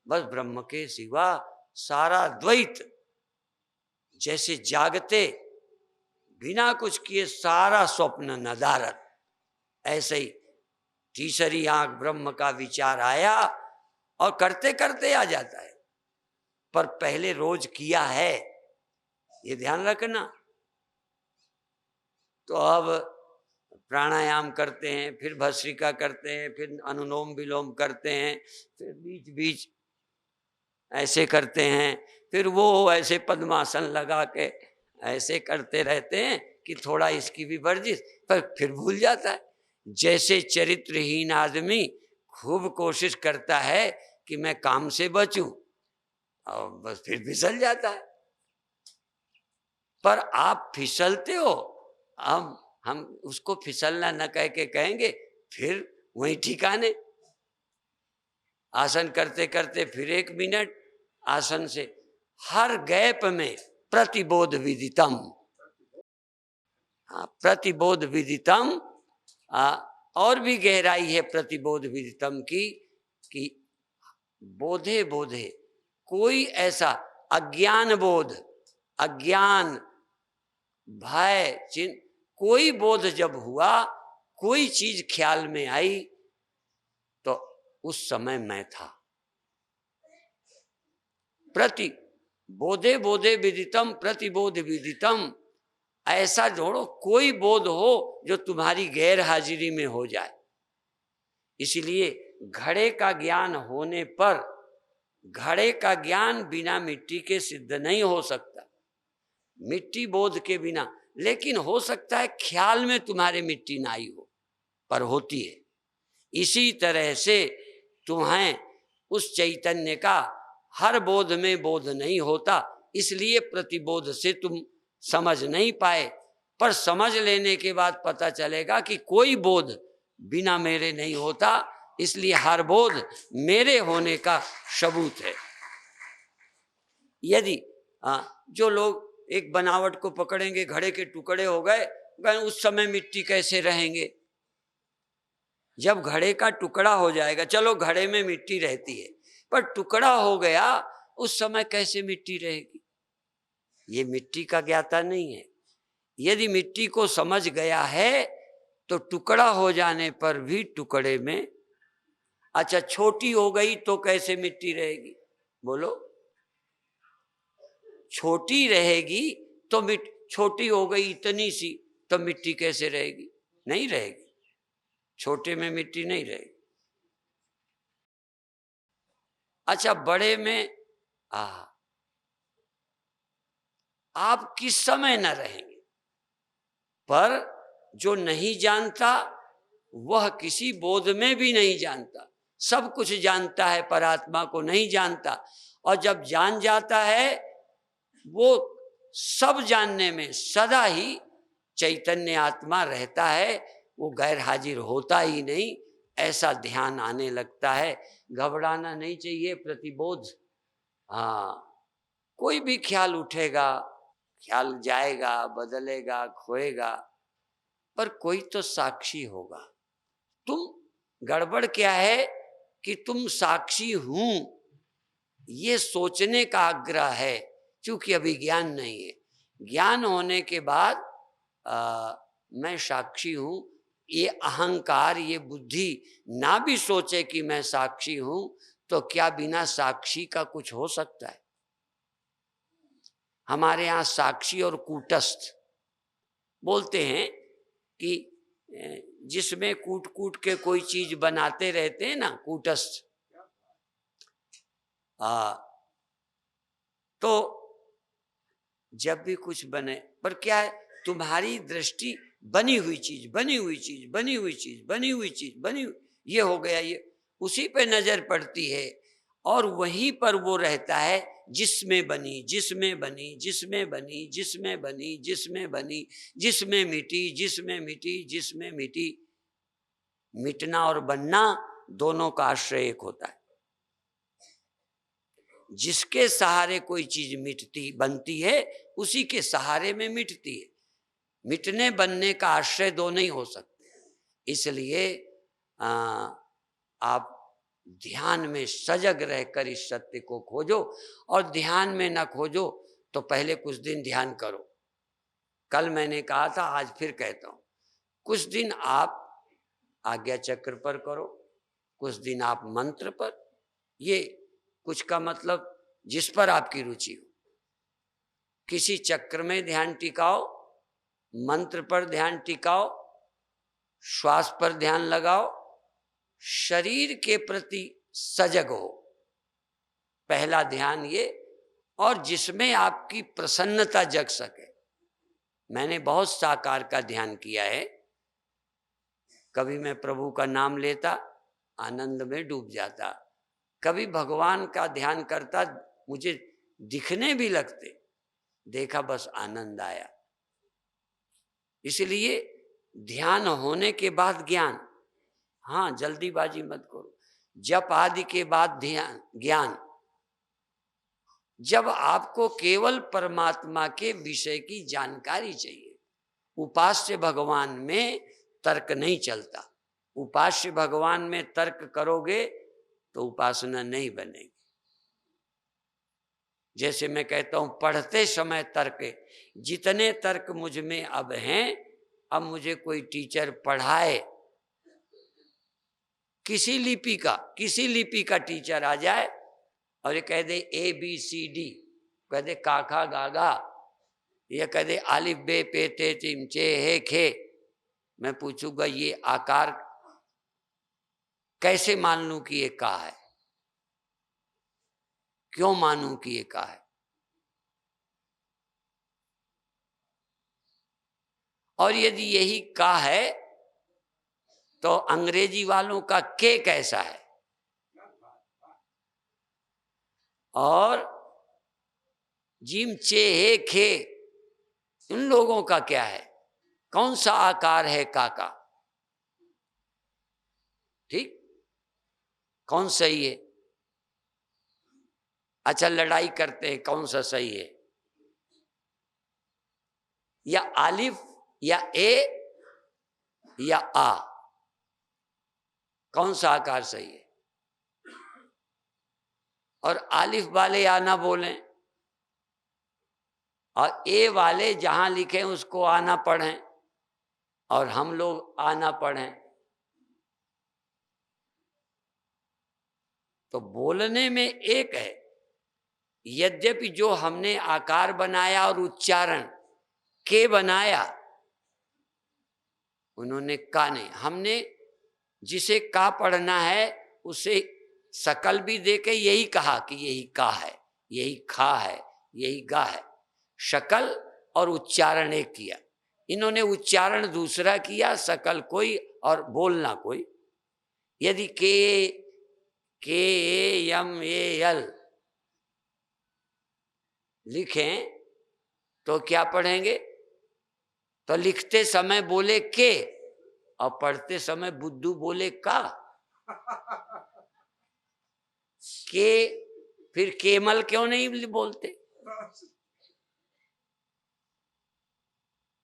बस ब्रह्म के सिवा सारा द्वैत। जैसे जागते बिना कुछ किए सारा स्वप्न नदारत, ऐसे ही तीसरी आंख ब्रह्म का विचार आया और करते करते आ जाता है, पर पहले रोज किया है, ये ध्यान रखना। तो अब प्राणायाम करते हैं, फिर भस्त्रिका करते हैं, फिर अनुलोम विलोम करते हैं, फिर बीच बीच ऐसे करते हैं, फिर वो ऐसे पद्मासन लगा के ऐसे करते रहते हैं कि थोड़ा इसकी भी वर्जिश, पर फिर भूल जाता है। जैसे चरित्रहीन आदमी खूब कोशिश करता है कि मैं काम से बचूं और बस फिर फिसल जाता है। पर आप फिसलते हो, हम उसको फिसलना न कह के कहेंगे फिर वही ठिकाने। आसन करते करते फिर 1 मिनट आसन से, हर गैप में प्रतिबोध विदितम। प्रतिबोध विदितम, और भी गहराई है प्रतिबोध विदितम की कि बोधे बोधे कोई ऐसा अज्ञान बोध, अज्ञान भय चिन्ह, कोई बोध जब हुआ, कोई चीज ख्याल में आई तो उस समय मैं था। प्रति बोधे बोधे विदितम प्रतिबोध विदितम, ऐसा जोड़ो कोई बोध हो जो तुम्हारी गैर हाजिरी में हो जाए। इसलिए घड़े का ज्ञान होने पर, घड़े का ज्ञान बिना मिट्टी के सिद्ध नहीं हो सकता, मिट्टी बोध के बिना, लेकिन हो सकता है ख्याल में तुम्हारे मिट्टी ना आई हो, पर होती है। इसी तरह से तुम्हें उस चैतन्य का हर बोध में बोध नहीं होता, इसलिए प्रतिबोध से तुम समझ नहीं पाए, पर समझ लेने के बाद पता चलेगा कि कोई बोध बिना मेरे नहीं होता, इसलिए हर बोध मेरे होने का सबूत है। यदि जो लोग एक बनावट को पकड़ेंगे, घड़े के टुकड़े हो गए, उस समय मिट्टी कैसे रहेंगे? जब घड़े का टुकड़ा हो जाएगा, चलो घड़े में मिट्टी रहती है, पर टुकड़ा हो गया, उस समय कैसे मिट्टी रहेगी? ये मिट्टी का ज्ञाता नहीं है। यदि मिट्टी को समझ गया है तो टुकड़ा हो जाने पर भी टुकड़े में, अच्छा छोटी हो गई तो कैसे मिट्टी रहेगी? बोलो, छोटी रहेगी तो छोटी हो गई इतनी सी तो मिट्टी कैसे रहेगी? नहीं रहेगी, छोटे में मिट्टी नहीं रहेगी। अच्छा बड़े में आप किस समय न रहेंगे, पर जो नहीं जानता वह किसी बोध में भी नहीं जानता, सब कुछ जानता है पर आत्मा को नहीं जानता। और जब जान जाता है वो सब जानने में सदा ही चैतन्य आत्मा रहता है, वो गैर हाजिर होता ही नहीं, ऐसा ध्यान आने लगता है। घबराना नहीं चाहिए, प्रतिबोध। कोई भी ख्याल उठेगा, ख्याल जाएगा, बदलेगा, खोएगा, पर कोई तो साक्षी होगा। तुम गड़बड़ क्या है कि तुम साक्षी हूं ये सोचने का आग्रह है, क्योंकि अभी ज्ञान नहीं है। ज्ञान होने के बाद मैं साक्षी हूं, ये अहंकार, ये बुद्धि ना भी सोचे कि मैं साक्षी हूं, तो क्या बिना साक्षी का कुछ हो सकता है? हमारे यहाँ साक्षी और कूटस्थ बोलते हैं कि जिसमें कूट कूट के कोई चीज बनाते रहते हैं ना, कूटस्थ। तो जब भी कुछ बने, पर क्या है, तुम्हारी दृष्टि बनी हुई चीज, बनी हुई चीज, बनी हुई चीज, बनी हुई चीज, बनी, ये हो गया, ये उसी पे नजर पड़ती है और वहीं पर वो रहता है, जिसमें बनी, जिसमें बनी, जिसमें बनी, जिसमें बनी, जिसमें बनी, जिसमें मिटी, जिसमें मिटी, जिसमें मिटी। मिटना और बनना दोनों का आश्रय एक होता है। जिसके सहारे कोई चीज मिटती बनती है, उसी के सहारे में मिटती है। मिटने बनने का आश्रय दो नहीं हो सकते। इसलिए आप ध्यान में सजग रहकर इस सत्य को खोजो, और ध्यान में न खोजो तो पहले कुछ दिन ध्यान करो। कल मैंने कहा था, आज फिर कहता हूं, कुछ दिन आप आज्ञा चक्र पर करो, कुछ दिन आप मंत्र पर, ये कुछ का मतलब जिस पर आपकी रुचि हो। किसी चक्र में ध्यान टिकाओ, मंत्र पर ध्यान टिकाओ, श्वास पर ध्यान लगाओ, शरीर के प्रति सजग हो, पहला ध्यान ये, और जिसमें आपकी प्रसन्नता जग सके। मैंने बहुत साकार का ध्यान किया है। कभी मैं प्रभु का नाम लेता, आनंद में डूब जाता, कभी भगवान का ध्यान करता, मुझे दिखने भी लगते, देखा बस आनंद आया। इसलिए ध्यान होने के बाद ज्ञान, हाँ जल्दीबाजी मत करो। जप आदि के बाद ध्यान, ज्ञान। जब आपको केवल परमात्मा के विषय की जानकारी चाहिए, उपास्य भगवान में तर्क नहीं चलता। उपास्य भगवान में तर्क करोगे तो उपासना नहीं बनेगी। जैसे मैं कहता हूं, पढ़ते समय तर्क, जितने तर्क मुझ में अब हैं, अब मुझे कोई टीचर पढ़ाए, किसी लिपि का टीचर आ जाए और ये कह दे ABCD, कह दे काका गागा, या कह दे आलिफ बे पे ते तिम चे हे खे, मैं पूछूंगा ये आकार कैसे मान लूं कि ये का है, क्यों मानूं कि ये का है? और यदि यही का है तो अंग्रेजी वालों का के कैसा है, और जिम चे हे खे इन लोगों का क्या है, कौन सा आकार है का? ठीक, कौन सही है? अच्छा, लड़ाई करते हैं कौन सा सही है, या आलिफ या ए या आ, कौन सा आकार सही है? और आलिफ वाले आ ना बोलें और ए वाले जहां लिखे उसको आना पढ़ें और हम लोग आना पढ़ें, तो बोलने में एक है। यद्यपि जो हमने आकार बनाया और उच्चारण के बनाया, उन्होंने का नहीं। हमने जिसे का पढ़ना है उसे शकल भी देके यही कहा कि यही का है, यही खा है, यही गा है। शकल और उच्चारण एक किया, इन्होंने उच्चारण दूसरा किया, शकल कोई और बोलना कोई। यदि के यम ए यल लिखें तो क्या पढ़ेंगे? तो लिखते समय बोले के और पढ़ते समय बुद्धू बोले का। के फिर केमल क्यों नहीं बोलते?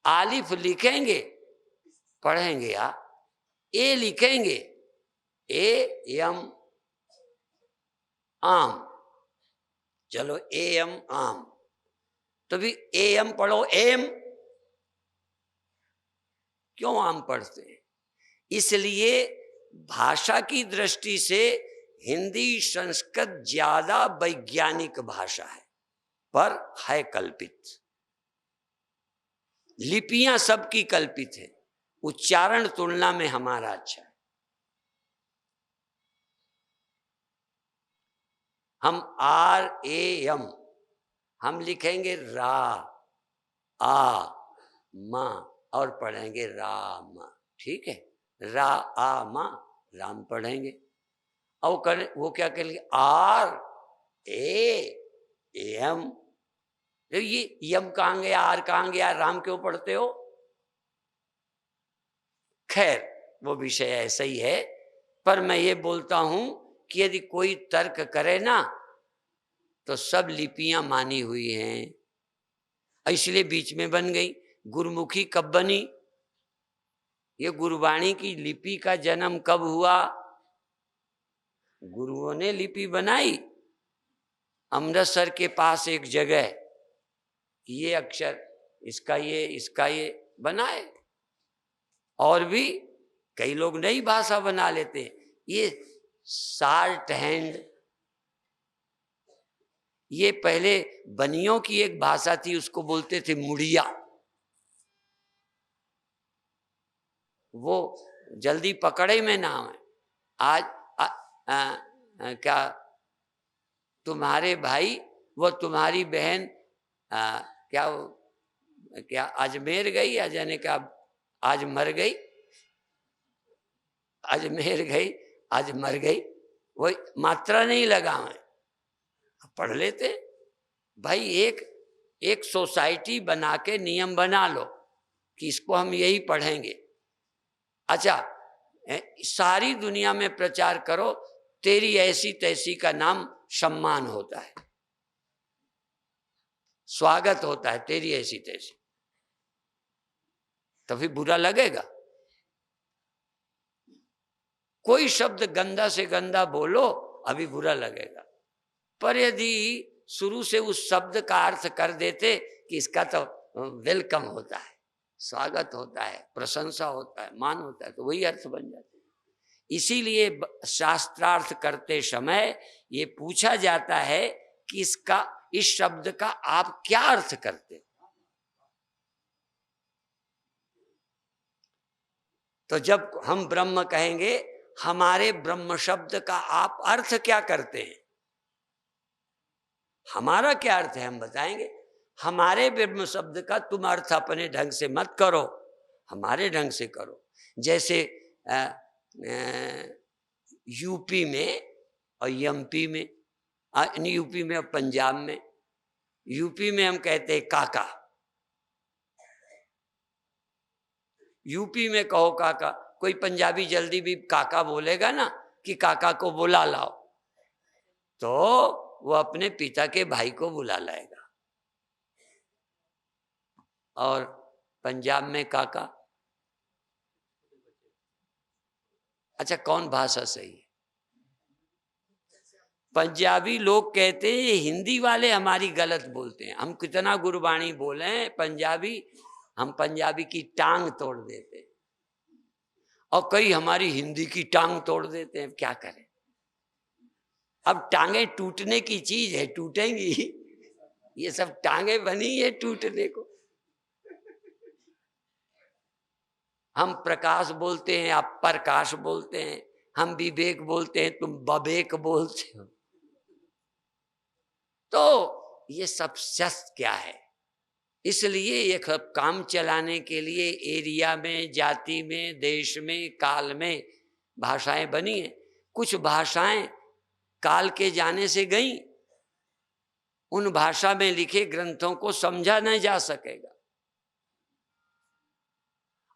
आलिफ लिखेंगे पढ़ेंगे या ए लिखेंगे, ए यम आम, चलो ए यम आम, तो भी ए यम पढ़ो, एम क्यों आम पढ़ते हैं? इसलिए भाषा की दृष्टि से हिंदी संस्कृत ज्यादा वैज्ञानिक भाषा है, पर है कल्पित। लिपियां सबकी कल्पित है, उच्चारण तुलना में हमारा अच्छा है। हम आर ए एम हम लिखेंगे रा आ मा और पढ़ेंगे राम, ठीक है, रा आ मा राम पढ़ेंगे। और वो क्या करेंगे, आर ए एम, ये यम कहाँ गया, आर कहाँ गया, राम क्यों पढ़ते हो? खैर वो विषय ऐसा ही है, पर मैं ये बोलता हूं कि यदि कोई तर्क करे ना तो सब लिपियां मानी हुई हैं, इसलिए बीच में बन गई। गुरुमुखी कब बनी? ये गुरुवाणी की लिपि का जन्म कब हुआ? गुरुओं ने लिपि बनाई। अमृतसर के पास एक जगह, ये अक्षर इसका ये, इसका ये बनाए। और भी कई लोग नई भाषा बना लेते हैं। ये शार्ट हैंड, ये पहले बनियों की एक भाषा थी, उसको बोलते थे मुड़िया। वो जल्दी पकड़े में नाम है। आज क्या तुम्हारे भाई वो तुम्हारी बहन क्या अजमेर गई, या जाने का आज मर गई, अजमेर गई आज मर गई, वो मात्रा नहीं लगा मैं, पढ़ लेते भाई। एक सोसाइटी बना के नियम बना लो कि इसको हम यही पढ़ेंगे। अच्छा, सारी दुनिया में प्रचार करो, तेरी ऐसी तैसी का नाम सम्मान होता है, स्वागत होता है, तेरी ऐसी तैसी, तभी बुरा लगेगा। कोई शब्द गंदा से गंदा बोलो अभी बुरा लगेगा, पर यदि शुरू से उस शब्द का अर्थ कर देते कि इसका तो वेलकम होता है, स्वागत होता है, प्रशंसा होता है, मान होता है, तो वही अर्थ बन जाता है। इसीलिए शास्त्रार्थ करते समय ये पूछा जाता है कि इस शब्द का आप क्या अर्थ करते हो। तो जब हम ब्रह्म कहेंगे, हमारे ब्रह्म शब्द का आप अर्थ क्या करते हैं, हमारा क्या अर्थ है हम बताएंगे। हमारे ब्रह्म शब्द का तुम अर्थ अपने ढंग से मत करो, हमारे ढंग से करो। जैसे यूपी में और एमपी में, यूपी में और पंजाब में, यूपी में हम कहते हैं काका, यूपी में कहो काका, कोई पंजाबी जल्दी भी काका बोलेगा ना कि काका को बुला लाओ, तो वो अपने पिता के भाई को बुला लाएगा। और पंजाब में काका, अच्छा कौन भाषा सही है? पंजाबी लोग कहते हैं हिंदी वाले हमारी गलत बोलते हैं। हम कितना गुरबाणी बोले पंजाबी, हम पंजाबी की टांग तोड़ देते हैं और कई हमारी हिंदी की टांग तोड़ देते हैं। क्या करें? अब टांगे टूटने की चीज है, टूटेंगी। ये सब टांगे बनी है टूटने को। हम प्रकाश बोलते हैं, आप प्रकाश बोलते हैं, हम विवेक बोलते हैं, तुम बबेक बोलते हो। तो ये सब शस्त्र क्या है? इसलिए ये काम चलाने के लिए एरिया में, जाति में, देश में, काल में भाषाएं बनी हैं। कुछ भाषाएं काल के जाने से गई, उन भाषा में लिखे ग्रंथों को समझा नहीं जा सकेगा।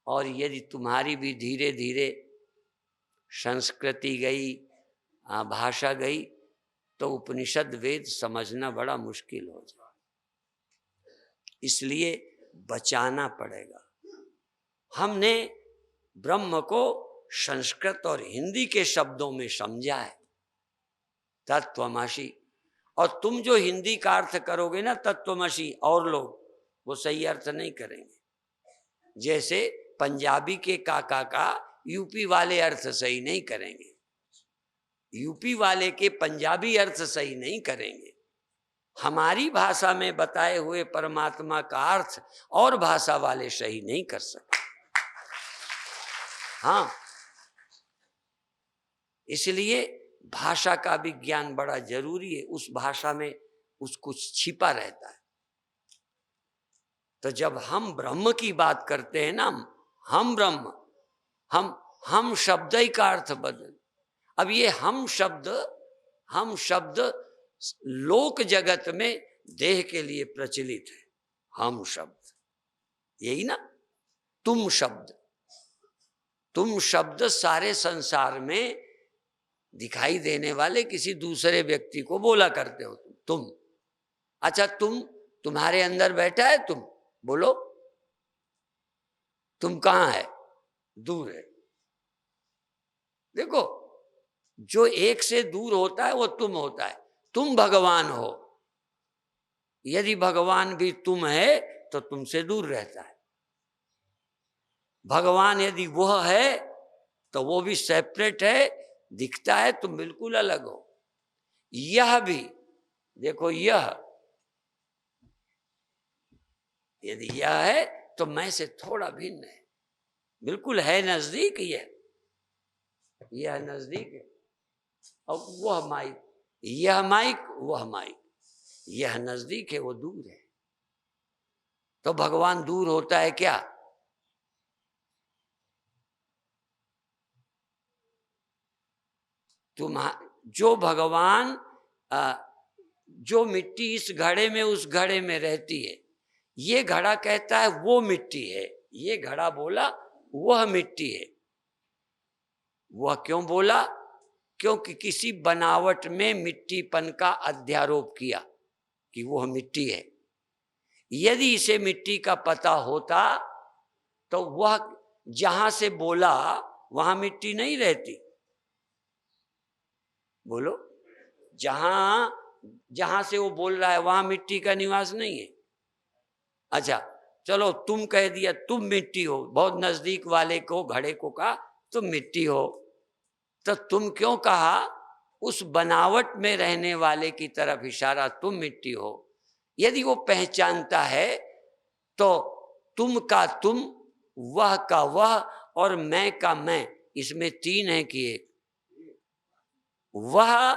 और यदि तुम्हारी भी धीरे धीरे संस्कृति गई, भाषा गई, तो उपनिषद वेद समझना बड़ा मुश्किल हो जाए। इसलिए बचाना पड़ेगा। हमने ब्रह्म को संस्कृत और हिंदी के शब्दों में समझा है, तत्वमसि। और तुम जो हिंदी का अर्थ करोगे ना तत्वमसि, और लोग वो सही अर्थ नहीं करेंगे। जैसे पंजाबी के काका का यूपी वाले अर्थ सही नहीं करेंगे, यूपी वाले के पंजाबी अर्थ सही नहीं करेंगे। हमारी भाषा में बताए हुए परमात्मा का अर्थ और भाषा वाले सही नहीं कर सकते। हाँ, इसलिए भाषा का भी ज्ञान बड़ा जरूरी है। उस भाषा में कुछ छिपा रहता है। तो जब हम ब्रह्म की बात करते हैं ना, हम ब्रह्म, हम शब्द ही का अर्थ बदल। अब ये हम शब्द लोक जगत में देह के लिए प्रचलित है। हम शब्द यही ना, तुम शब्द सारे संसार में दिखाई देने वाले किसी दूसरे व्यक्ति को बोला करते हो तुम। अच्छा, तुम्हारे अंदर बैठा है, तुम बोलो, तुम कहाँ है? दूर है। देखो, जो एक से दूर होता है वो तुम होता है। तुम भगवान हो, यदि भगवान भी तुम है तो तुमसे दूर रहता है। भगवान यदि वह है तो वो भी सेपरेट है, दिखता है, तुम बिल्कुल अलग हो। यह भी देखो, यदि यह है तो मैं से थोड़ा भिन्न है, बिल्कुल है नजदीक। यह नजदीक है और वह माइक, यह माइक वह माइक, यह नजदीक है वो दूर है। तो भगवान दूर होता है क्या? जो भगवान, जो मिट्टी इस घड़े में उस घड़े में रहती है, ये घड़ा कहता है वो मिट्टी है, ये घड़ा बोला वह मिट्टी है। वह क्यों बोला? क्योंकि किसी बनावट में मिट्टीपन का अध्यारोप किया कि वह मिट्टी है। यदि इसे मिट्टी का पता होता तो वह जहां से बोला वहां मिट्टी नहीं रहती। बोलो, जहां से वो बोल रहा है वहां मिट्टी का निवास नहीं है। अच्छा चलो, तुम कह दिया तुम मिट्टी हो, बहुत नजदीक वाले को, घड़े को कहा तुम मिट्टी हो, तो तुम क्यों कहा? उस बनावट में रहने वाले की तरफ इशारा, तुम मिट्टी हो। यदि वो पहचानता है तो तुम का तुम, वह का वह और मैं का मैं, इसमें तीन है कि एक? वह,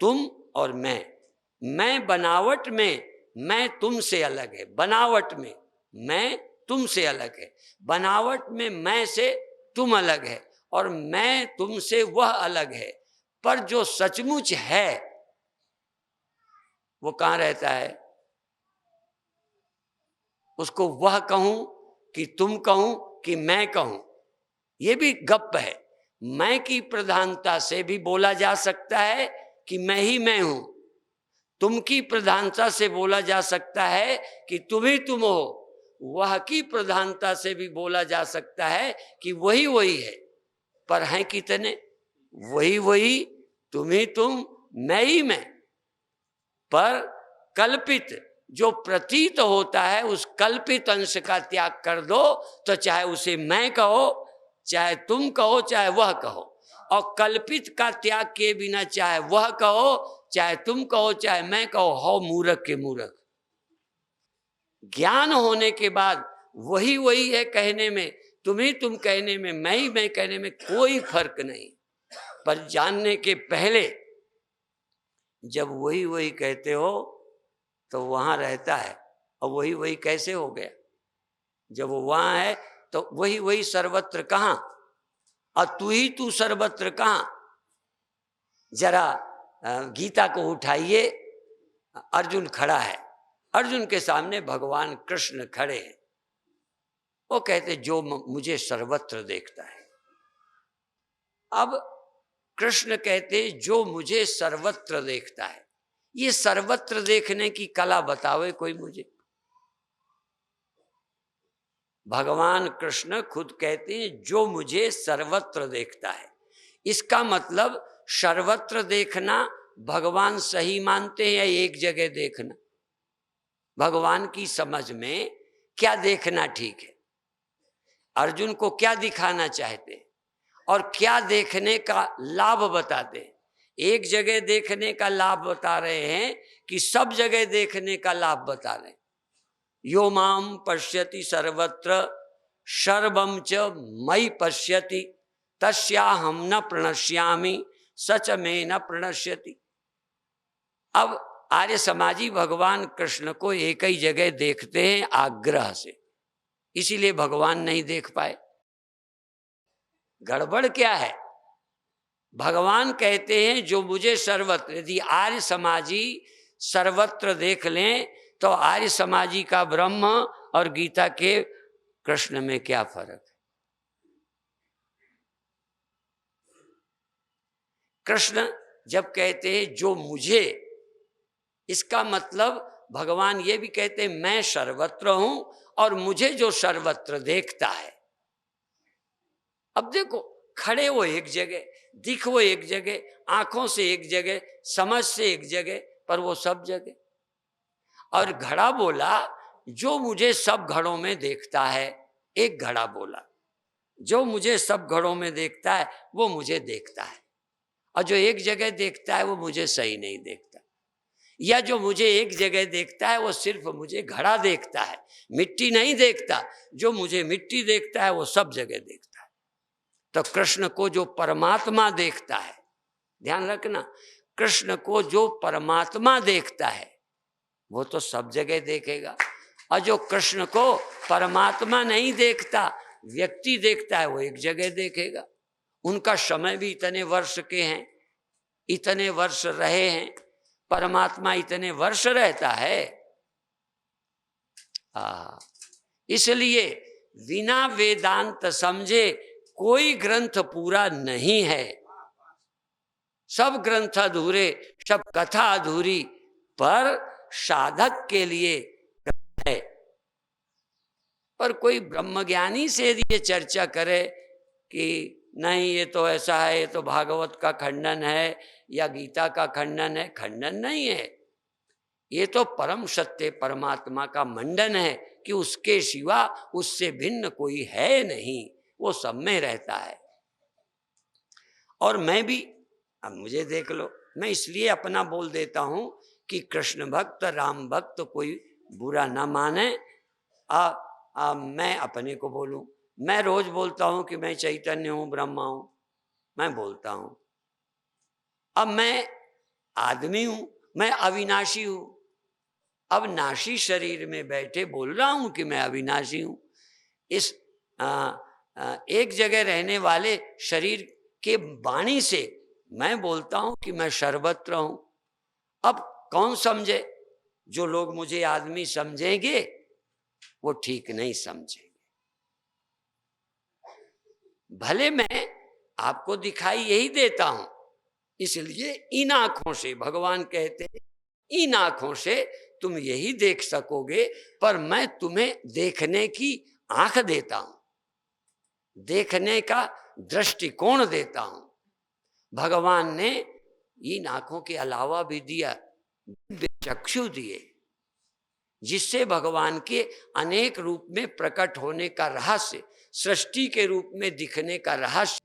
तुम और मैं बनावट में मैं तुमसे अलग है, बनावट में मैं तुमसे अलग है, बनावट में मैं से तुम अलग है, और मैं तुमसे वह अलग है। पर जो सचमुच है वो कहाँ रहता है? उसको वह कहूं कि तुम कहूं कि मैं कहूं? ये भी गप है। मैं की प्रधानता से भी बोला जा सकता है कि मैं ही मैं हूं। तुम की प्रधानता से बोला जा सकता है कि तुम ही तुम हो। वह की प्रधानता से भी बोला जा सकता है कि वही वही है। पर हैं कितने? वही वही, तुम ही तुम, मैं ही मैं। पर कल्पित जो प्रतीत होता है, उस कल्पित अंश का त्याग कर दो, तो चाहे उसे मैं कहो, चाहे तुम कहो, चाहे वह कहो। और कल्पित का त्याग किए बिना चाहे वह कहो, चाहे तुम कहो, चाहे मैं कहो, हो मूर्ख के मूर्ख। ज्ञान होने के बाद वही वही है कहने में, तुम ही तुम कहने में, मैं ही मैं कहने में कोई फर्क नहीं। पर जानने के पहले जब वही वही कहते हो तो वहां रहता है। और वही वही कैसे हो गया? जब वो वहां है तो वही वही सर्वत्र कहां? और तू ही तू सर्वत्र कहां? जरा गीता को उठाइए। अर्जुन खड़ा है, अर्जुन के सामने भगवान कृष्ण खड़े हैं। वो कहते जो मुझे सर्वत्र देखता है। अब कृष्ण कहते जो मुझे सर्वत्र देखता है। ये सर्वत्र देखने की कला बतावे कोई मुझे। भगवान कृष्ण खुद कहते हैं जो मुझे सर्वत्र देखता है। इसका मतलब सर्वत्र देखना भगवान सही मानते हैं या एक जगह देखना? भगवान की समझ में क्या देखना ठीक है? अर्जुन को क्या दिखाना चाहते हैं और क्या देखने का लाभ बताते हैं? एक जगह देखने का लाभ बता रहे हैं कि सब जगह देखने का लाभ बता रहे हैं। यो माम पश्यति सर्वत्र सर्वम च मयि पश्यति तस्याहं न प्रणश्यामि सच में न प्रणश्यति। अब आर्य समाजी भगवान कृष्ण को एक ही जगह देखते हैं आग्रह से, इसीलिए भगवान नहीं देख पाए। गड़बड़ क्या है? भगवान कहते हैं जो मुझे सर्वत्र, यदि आर्य समाजी सर्वत्र देख लें तो आर्य समाजी का ब्रह्म और गीता के कृष्ण में क्या फर्क है? कृष्ण जब कहते हैं जो मुझे, इसका मतलब भगवान ये भी कहते हैं मैं सर्वत्र हूं और मुझे जो सर्वत्र देखता है। अब देखो, खड़े वो एक जगह, दिख वो एक जगह, आंखों से एक जगह, समझ से एक जगह, पर वो सब जगह। और घड़ा बोला जो मुझे सब घड़ों में देखता है। एक घड़ा बोला जो मुझे सब घड़ों में देखता है वो मुझे देखता है, और जो एक जगह देखता है वो मुझे सही नहीं देखता। या जो मुझे एक जगह देखता है वो सिर्फ मुझे घड़ा देखता है, मिट्टी नहीं देखता। जो मुझे मिट्टी देखता है वो सब जगह देखता है। तो कृष्ण को जो परमात्मा देखता है, ध्यान रखना, कृष्ण को जो परमात्मा देखता है वो तो सब जगह देखेगा। और जो कृष्ण को परमात्मा नहीं देखता, व्यक्ति देखता है, वो एक जगह देखेगा। उनका समय भी इतने वर्ष के हैं, इतने वर्ष रहे हैं, परमात्मा इतने वर्ष रहता है। इसलिए बिना वेदांत समझे कोई ग्रंथ पूरा नहीं है। सब ग्रंथ अधूरे, सब कथा अधूरी, पर साधक के लिए है। पर कोई ब्रह्मज्ञानी से यदि ये चर्चा करे कि नहीं ये तो ऐसा है, ये तो भागवत का खंडन है या गीता का खंडन है, खंडन नहीं है। ये तो परम सत्य परमात्मा का मंडन है कि उसके सिवा उससे भिन्न कोई है नहीं, वो सब में रहता है। और मैं भी, अब मुझे देख लो, मैं इसलिए अपना बोल देता हूं कि कृष्ण भक्त राम भक्त कोई बुरा ना माने। मैं अपने को बोलूं, मैं रोज बोलता हूं कि मैं चैतन्य हूं, ब्रह्मा हूं, मैं बोलता हूं। अब मैं आदमी हूं, मैं अविनाशी हूं। अब नाशी शरीर में बैठे बोल रहा हूं कि मैं अविनाशी हूं। इस एक जगह रहने वाले शरीर के वाणी से मैं बोलता हूं कि मैं सर्वत्र हूं। अब कौन समझे? जो लोग मुझे आदमी समझेंगे वो ठीक नहीं समझेंगे। भले मैं आपको दिखाई यही देता हूं, इसलिए इन आंखों से, भगवान कहते हैं इन आंखों से तुम यही देख सकोगे, पर मैं तुम्हें देखने की आंख देता हूं, देखने का दृष्टिकोण देता हूं। भगवान ने इन आंखों के अलावा भी दिया, चक्षु दिए, जिससे भगवान के अनेक रूप में प्रकट होने का रहस्य, सृष्टि के रूप में दिखने का रहस्य